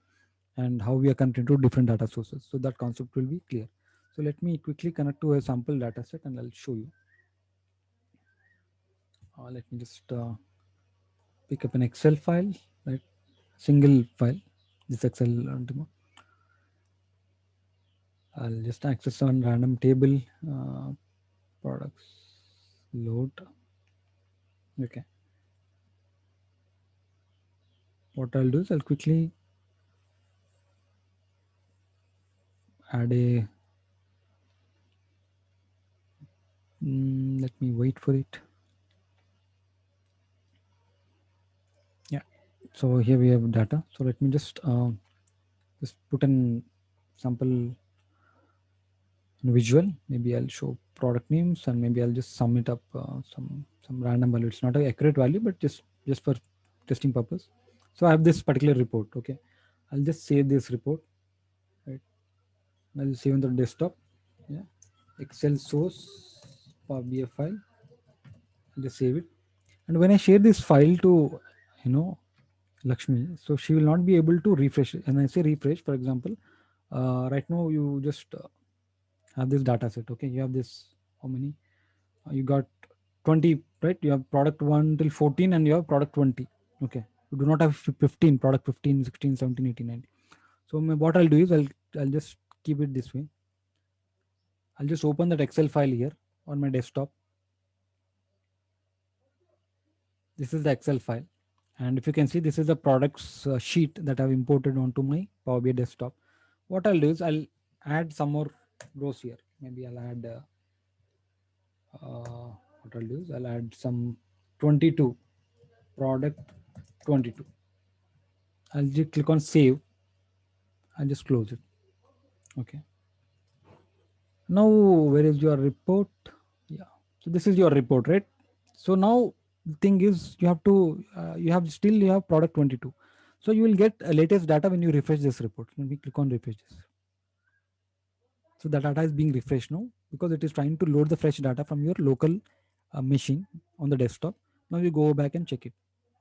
and how we are connected to different data sources. So that concept will be clear. So let me quickly connect to a sample data set, and I'll show you. Let me just pick up an Excel file, right? Single file, this Excel demo. I'll just access on random table, products, load. Okay. What I'll do is I'll quickly add a, let me wait for it. Yeah. So here we have data. So let me just put an sample visual. Maybe I'll show product names, and maybe I'll just sum it up some random value. It's not an accurate value, but just for testing purpose. So I have this particular report. Okay, I'll just save this report. Right, I'll save on the desktop. Yeah, Excel source Power BI file. I'll just save it. And when I share this file to, you know, Lakshmi, so she will not be able to refresh it. And I say refresh, for example, right now you just have this data set. Okay, you have this, how many? You got 20, right? You have product 1 till 14 and you have product 20. Okay, you do not have 15, product 15, 16, 17, 18, 19. So what I'll do is I'll just keep it this way. I'll just open that Excel file here on my desktop. This is the Excel file. And if you can see, this is the products sheet that I've imported onto my Power BI desktop. What I'll do is I'll add some more rows here. Maybe I'll add, what I'll do is I'll add some 22, product 22. I'll just click on save. I'll just close it. Okay. Now, where is your report? Yeah. So this is your report, right? So now the thing is you have to, you have product 22. So you will get latest data when you refresh this report. Let me click on refresh this. So the data is being refreshed now because it is trying to load the fresh data from your local machine on the desktop. Now you go back and check it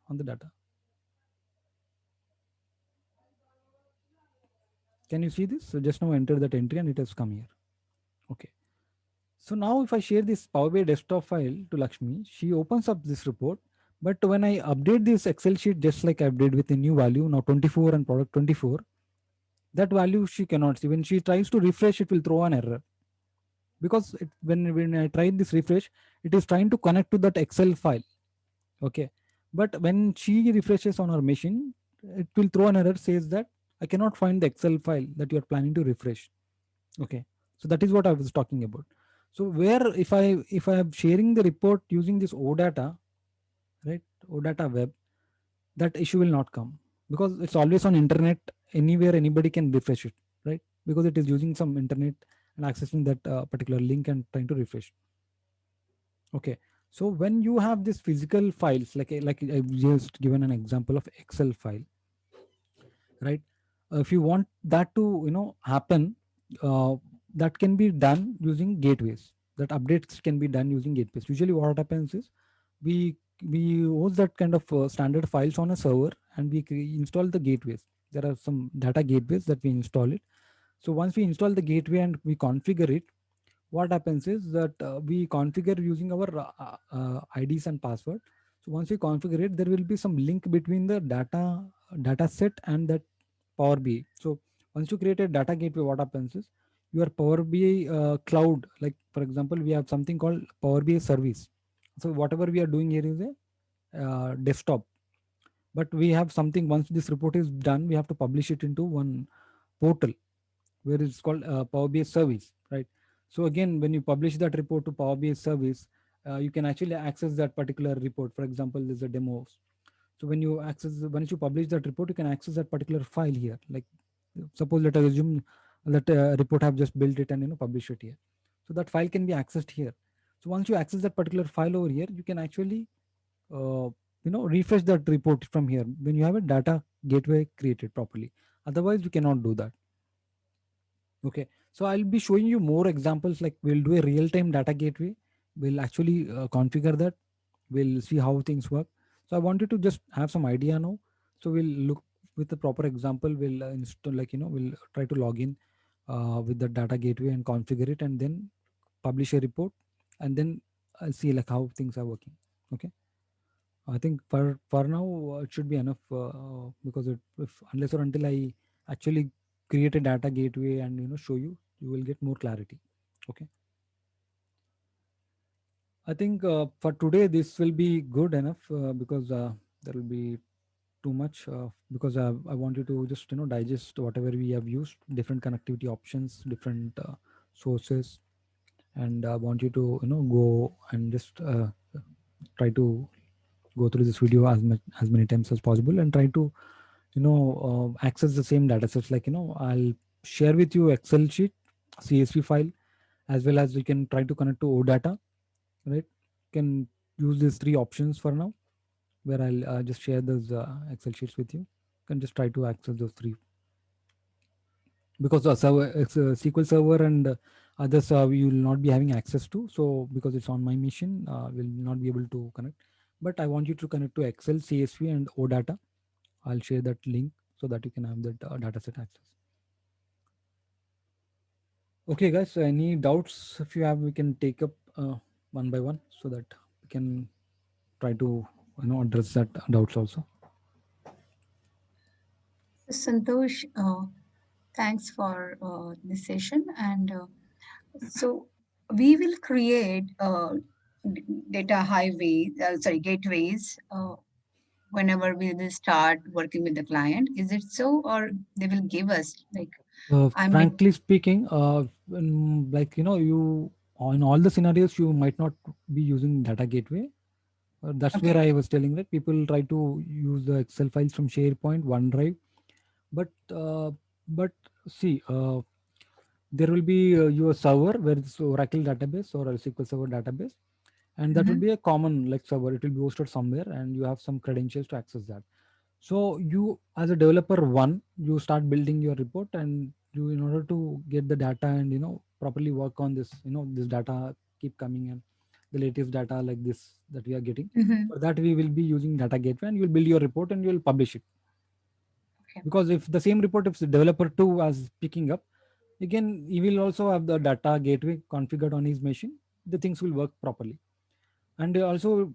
on the data. Can you see this? So just now enter that entry and it has come here. Okay. So now if I share this Power BI desktop file to Lakshmi, she opens up this report. But when I update this Excel sheet, just like I did with a new value, now 24 and product 24, that value she cannot see. When she tries to refresh, it will throw an error. Because when I tried this refresh, it is trying to connect to that Excel file. Okay. But when she refreshes on her machine, it will throw an error, says that I cannot find the Excel file that you are planning to refresh. Okay. So that is what I was talking about. So where if I am sharing the report using this OData, right, OData web, that issue will not come because it's always on internet. Anywhere anybody can refresh it, right? Because it is using some internet and accessing that particular link and trying to refresh. Okay. So when you have this physical files, like I've just given an example of Excel file, right? If you want that to happen, that can be done using gateways. That updates can be done using gateways. Usually what happens is we host that kind of standard files on a server and we install the gateways. There are some data gateways that we install it. So once we install the gateway and we configure it, what happens is that we configure using our IDs and password. So once we configure it, there will be some link between the data set and that Power BI. So once you create a data gateway, what happens is your Power BI cloud, like for example, we have something called Power BI service. So whatever we are doing here is a desktop, but we have something, once this report is done, we have to publish it into one portal where it's called Power BI service, right? So again, when you publish that report to Power BI service, you can actually access that particular report. For example, there's a demo. So once you publish that report, you can access that particular file here. Like suppose let us assume that report have just built it and publish it here. So that file can be accessed here. So once you access that particular file over here, you can actually refresh that report from here when you have a data gateway created properly. Otherwise, you cannot do that. Okay, so I'll be showing you more examples. Like we'll do a real-time data gateway. We'll actually configure that. We'll see how things work. So I wanted to just have some idea now. So we'll look with the proper example. We'll install, we'll try to log in with the data gateway and configure it, and then publish a report, and then I'll see like how things are working. Okay. I think for now it should be enough because unless or until I actually create a data gateway and show you, you will get more clarity. Okay. I think for today this will be good enough because there will be too much because I want you to just digest whatever we have used, different connectivity options, different sources, and I want you to go and just try to go through this video as many times as possible and try to access the same data sets. Like I'll share with you Excel sheet, CSV file, as well as you can try to connect to OData, right? Can use these three options for now, where I'll just share those Excel sheets with you. You can just try to access those three, because the server, SQL Server and others you will not be having access to. So because it's on my machine, will not be able to connect. But I want you to connect to Excel, CSV, and OData. I'll share that link so that you can have that dataset access. Okay, guys. So any doubts? If you have, we can take up one by one so that we can try to address that doubts also. Santosh, thanks for this session. And so we will create data highway, gateways whenever we will start working with the client. Is it so, or they will give us like I'm like, Frankly speaking, like you in all the scenarios you might not be using data gateway. That's where okay, I was telling that people try to use the Excel files from SharePoint, OneDrive, but but see, there will be your server where it's Oracle database or a SQL Server database, and that will mhm, be a common like server. It will be hosted somewhere, and you have some credentials to access that. So you, as a developer, one, you start building your report, and you, in order to get the data and properly work on this, this data keep coming in, the latest data like this that we are getting. mhm, For that, we will be using data gateway, and you'll build your report and you'll publish it. okay, Because if the same report, if the developer two was picking up, again he will also have the data gateway configured on his machine. The things will work properly. And also,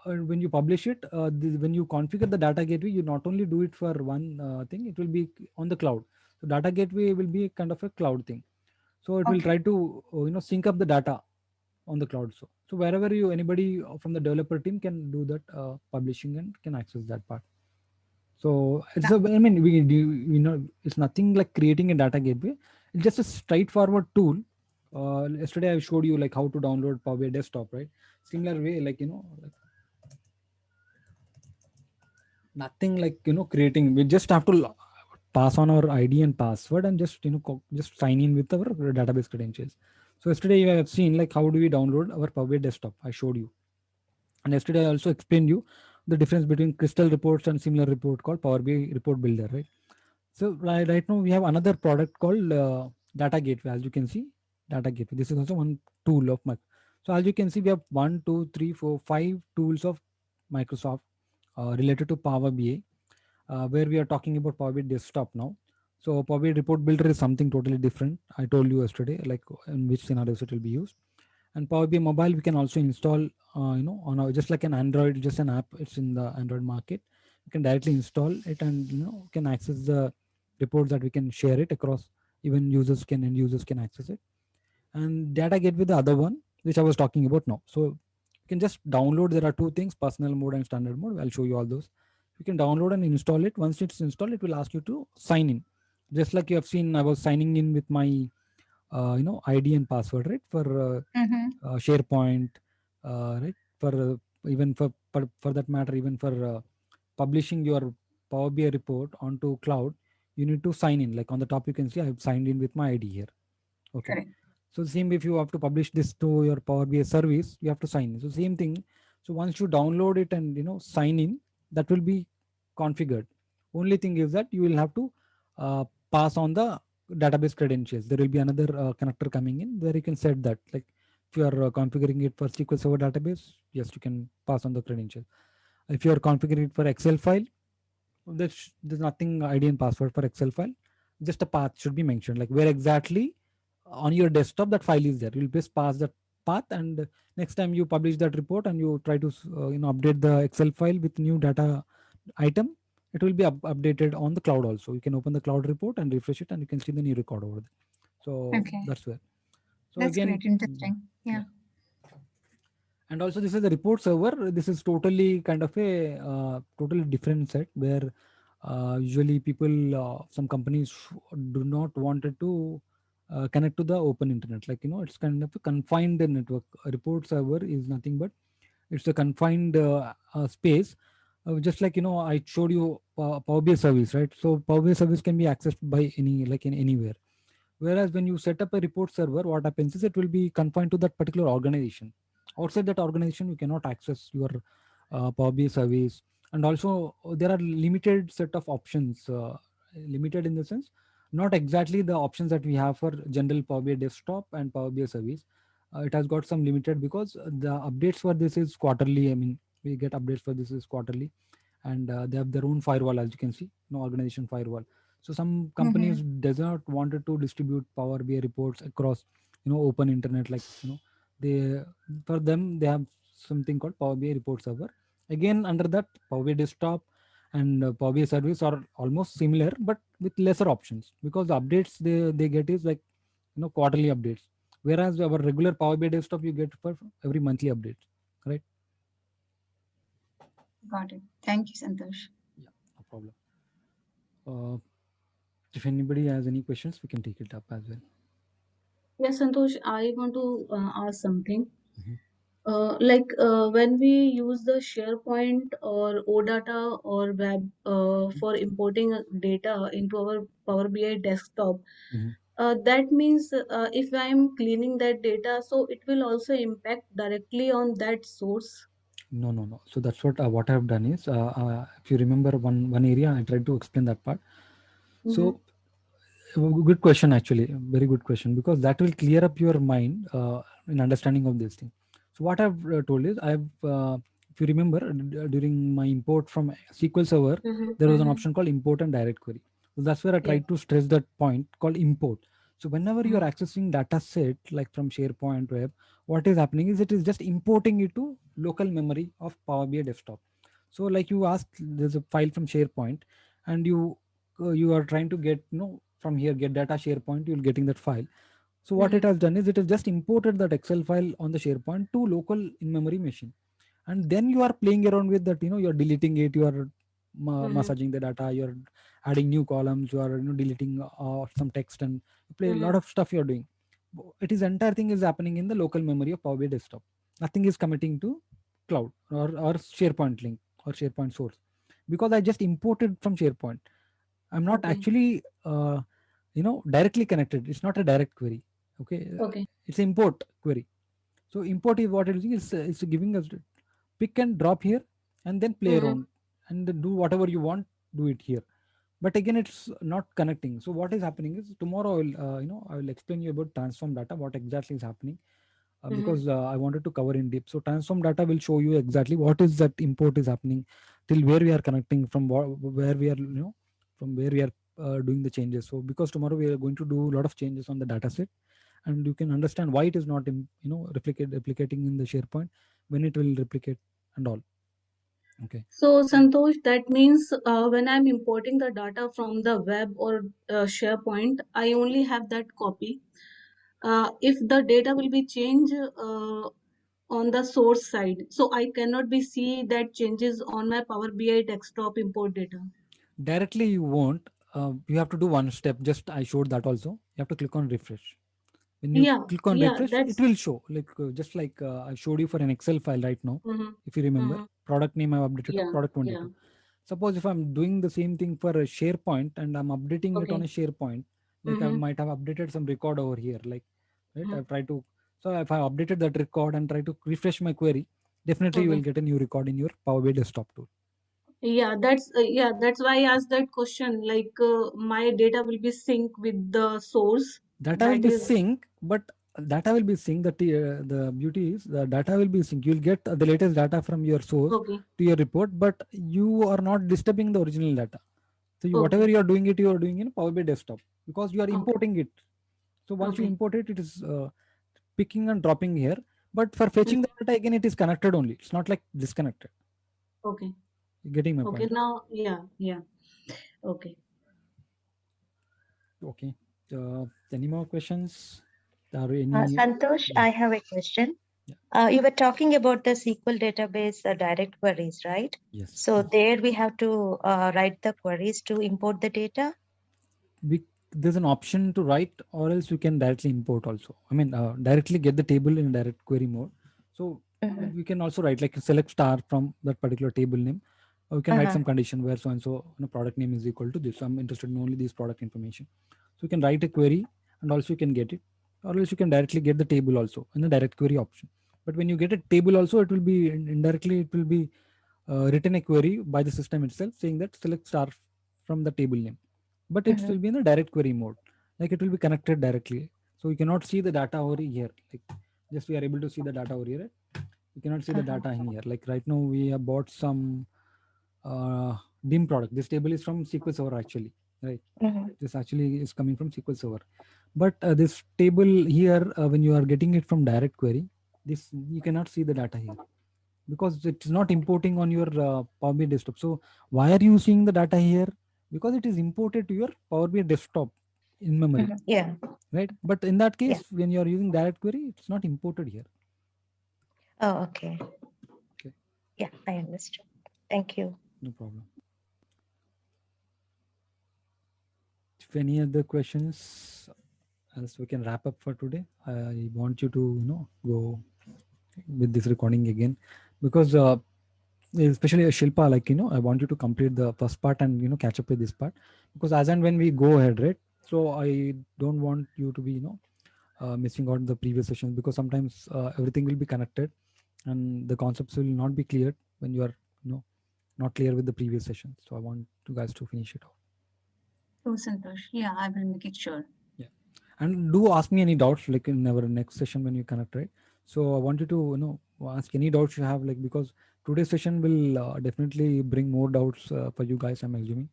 when you publish it, when you configure the data gateway, you not only do it for one thing, it will be on the cloud. So data gateway will be kind of a cloud thing. So it will okay. try to sync up the data on the cloud. So wherever you, anybody from the developer team can do that publishing and can access that part. So it's Now, a, I mean, we do, it's nothing like creating a data gateway. It's just a straightforward tool. Yesterday I showed you like how to download Power BI Desktop, right? Similar way, like like nothing like creating. We just have to pass on our ID and password and just just sign in with our database credentials. So yesterday you have seen like how do we download our Power BI Desktop. I showed you, and yesterday I also explained you the difference between Crystal reports and similar report called Power BI Report Builder, right? So right now we have another product called Data Gateway. As you can see, Data Gateway. This is also one tool of Microsoft. So as you can see, we have 5 tools of Microsoft related to Power BI, where we are talking about Power BI Desktop now. So Power BI Report Builder is something totally different. I told you yesterday, like in which scenarios it will be used. And Power BI Mobile we can also install, on our, just like an Android, just an app. It's in the Android market. You can directly install it, and can access the reports that we can share it across. Even users can, end users can access it. And Data Gateway, the other one which I was talking about now. So you can just download. There are two things: personal mode and standard mode. I'll show you all those. You can download and install it. Once it's installed, it will ask you to sign in, just like you have seen. I was signing in with my ID and password, right, for mhm, SharePoint, right, for even for that matter, even for publishing your Power BI report onto cloud, you need to sign in. Like on the top, you can see I have signed in with my ID here. Okay. correct. So same, if you have to publish this to your Power BI service, you have to sign in. So same thing. So once you download it and sign in, that will be configured. Only thing is that you will have to pass on the database credentials. There will be another connector coming in where you can set that. Like if you are configuring it for SQL Server database, yes, you can pass on the credentials. If you are configuring it for Excel file, there's nothing ID and password for Excel file. Just a path should be mentioned, like where exactly on your desktop that file is there. You'll just pass that path, and next time you publish that report and you try to update the Excel file with new data item, it will be updated on the cloud also. You can open the cloud report and refresh it, and you can see the new record over there. So Okay, that's where. So that's again, great. Interesting. yeah. Yeah. And also this is a report server. This is totally kind of a totally different set, where usually people, some companies do not wanted to connect to the open internet. Like it's kind of a confined network. A report server is nothing but it's a confined space. Just like I showed you Power BI service, right? So Power BI service can be accessed by any, like in anywhere. Whereas when you set up a report server, what happens is it will be confined to that particular organization. Outside that organization, you cannot access your Power BI service. And also there are limited set of options, limited in the sense, not exactly the options that we have for general Power BI desktop and Power BI service. It has got some limited because the updates for this is quarterly. I mean, we get updates for this is quarterly, and they have their own firewall, as you can see, no organization firewall. So some Mm-hmm. companies does not wanted to distribute Power BI reports across, open internet, like, they, for them they have something called Power BI report server. Again, under that, Power BI desktop and Power BI service are almost similar, but with lesser options, because the updates they get is like, quarterly updates, whereas our regular Power BI desktop you get for every monthly update, right? Got it. Thank you, Santosh. Yeah, no problem. uh, if anybody has any questions, we can take it up as well. Yes, Santosh, I want to ask something. Mhm. When we use the SharePoint or OData or web for importing data into our Power BI desktop, Mhm. that means if I'm cleaning that data, so it will also impact directly on that source. No, no, no. So that's what I have done is, if you remember one area, I tried to explain that part. Mm-hmm. So good question, actually, very good question, because that will clear up your mind in understanding of this thing. So what I've told is, if you remember, during my import from SQL Server, Mm-hmm. there was an Mm-hmm. option called import and direct query. So that's where I Yeah. tried to stress that point called import. So whenever you are Mm-hmm. accessing data set like from SharePoint web, what is happening is it is just importing it to local memory of Power BI desktop. So like you asked, there's a file from SharePoint, and you are trying to get, from here, get data SharePoint, you'll getting that file. So what it Mm-hmm. has done is it has just imported that Excel file on the SharePoint to local in memory machine, and then you are playing around with that. You're deleting it, you are Mm-hmm. massaging the data, you're adding new columns, you are deleting some text, and you play a lot Mm-hmm. of stuff you're doing. It is entire thing is happening in the local memory of Power BI desktop. Nothing is committing to cloud or SharePoint link or SharePoint source, because I just imported from SharePoint. I'm not Okay. actually directly connected. It's not a direct query. Okay. Okay. It's import query. So import is what it is. It's giving us pick and drop here, and then play Mm-hmm. around and then do whatever you want. Do it here. But again, it's not connecting. So what is happening is, tomorrow I will explain you about transform data, what exactly is happening, Mm-hmm. because I wanted to cover in deep. So transform data will show you exactly what is that import is happening, till where we are connecting from, where we are, from where we are doing the changes. So because tomorrow we are going to do a lot of changes on the data set, and you can understand why it is not replicating in the SharePoint, when it will replicate and all. Okay. So, Santosh, that means when I'm importing the data from the web or SharePoint, I only have that copy. If the data will be changed on the source side, so I cannot be see that changes on my Power BI desktop import data. Directly you won't. You have to do one step. Just I showed that also. You have to click on refresh. When you Yeah, click on yeah, refresh, it that's. will show, like, just like I showed you for an Excel file right now. Mm-hmm. If you remember, Mm-hmm. product name I've updated to Yeah, product yeah. 22. Suppose if I'm doing the same thing for a SharePoint and I'm updating it on Okay. a SharePoint, like I Mm-hmm. might have updated some record over here, like, right, Mm-hmm. I've tried to. So if I updated that record and try to refresh my query, definitely you will Okay. get a new record in your Power BI desktop tool. Yeah, that's why I asked that question. My data will be sync with the source. Data will That be is sync, but data will be sync. The beauty is the data will be sync. You'll get the latest data from your source okay. to your report, but you are not disturbing the original data. So whatever Okay. you are doing it, you are doing in Power BI desktop, because you are Okay. importing it. So once you Okay. import it, it is picking and dropping here. But for fetching the Mhm. data again, it is connected only. It's not like disconnected. Okay. You're getting my Okay. point, right? Now, yeah, yeah. Okay. Okay. Any more questions? Are any? Santosh, Yeah. I have a question. Yeah. You were talking about the SQL database direct queries, right? Yes. So Yes. there we have to write the queries to import the data. There's an option to write, or else you can directly import also. I mean, directly get the table in direct query mode. So Mhm. we can also write, like, select star from that particular table name, or we can write Uh-huh. some condition where so and so product name is equal to this. So I'm interested in only this product information. So you can write a query and also you can get it, or else you can directly get the table also in the direct query option. But when you get a table also, it will be indirectly, it will be written a query by the system itself saying that select star from the table name, but it will be in the direct query mode, like it will be connected directly. So you cannot see the data over here, like just we are able to see the data over here, right? You cannot see the data in here. Like right now we have bought some dim product. This table is from SQL Server actually, right? This actually is coming from SQL Server. But this table here, when you are getting it from direct query, this you cannot see the data here because it is not importing on your Power BI desktop. So why are you seeing the data here? Because it is imported to your Power BI desktop in memory, Yeah. right? But in that case, when you are using direct query, it's not imported here. Oh, okay. Okay. Yeah, I understood. Thank you. No problem. If any other questions, else we can wrap up for today. I want you to go with this recording again, because especially Shilpa, like I want you to complete the first part and catch up with this part, because as and when we go ahead, right? So I don't want you to be missing out the previous sessions, because sometimes everything will be connected and the concepts will not be clear when you are not clear with the previous session. So I want you guys to finish it off. Oh, Santosh. Yeah, I will make it sure. Yeah, and do ask me any doubts like in our next session when you connect, right? So I want you to ask any doubts you have, like, because today's session will definitely bring more doubts for you guys, I'm assuming.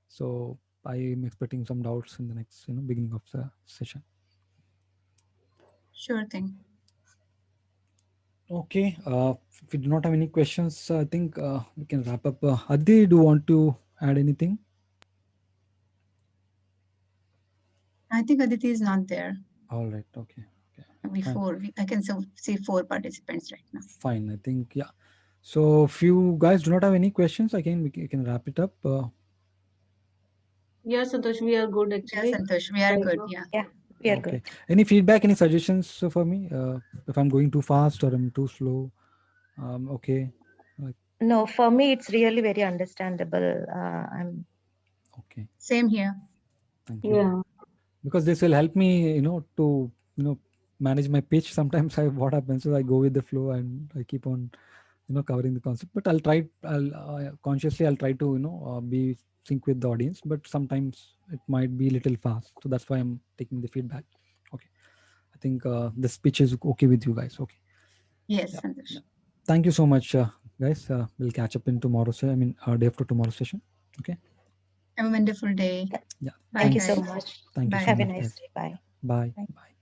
So I am expecting some doubts in the next beginning of the session. Sure thing. Okay, if we do not have any questions, I think we can wrap up. Adi, do you want to add anything? I think Aditi is not there. All right, okay. I can see 4 participants right now. Fine, I think, yeah. So if you guys do not have any questions, again, we can wrap it up. Yeah, Santosh, we are good Yeah, actually. Santosh, we are Right good. now. Yeah. Yeah, we are Okay. good. Any feedback, any suggestions for me? If I'm going too fast or I'm too slow? Okay. No, for me, it's really very understandable. Okay. Same here. Thank you. Yeah. Because this will help me, to manage my pitch. Sometimes what happens is I go with the flow and I keep on, covering the concept. But I'll try. I'll consciously I'll try to be sync with the audience. But sometimes it might be a little fast. So that's why I'm taking the feedback. Okay. I think the speech is okay with you guys. Okay. Yes, Yeah. Santosh. Yeah. Thank you so much, guys. We'll catch up in tomorrow's. Day after tomorrow's session. Okay. Have a wonderful day. Yeah. Thank you Bye, so guys. much. Thank you Bye. so Have a much, nice guys. day. Bye. Bye. Bye. Bye.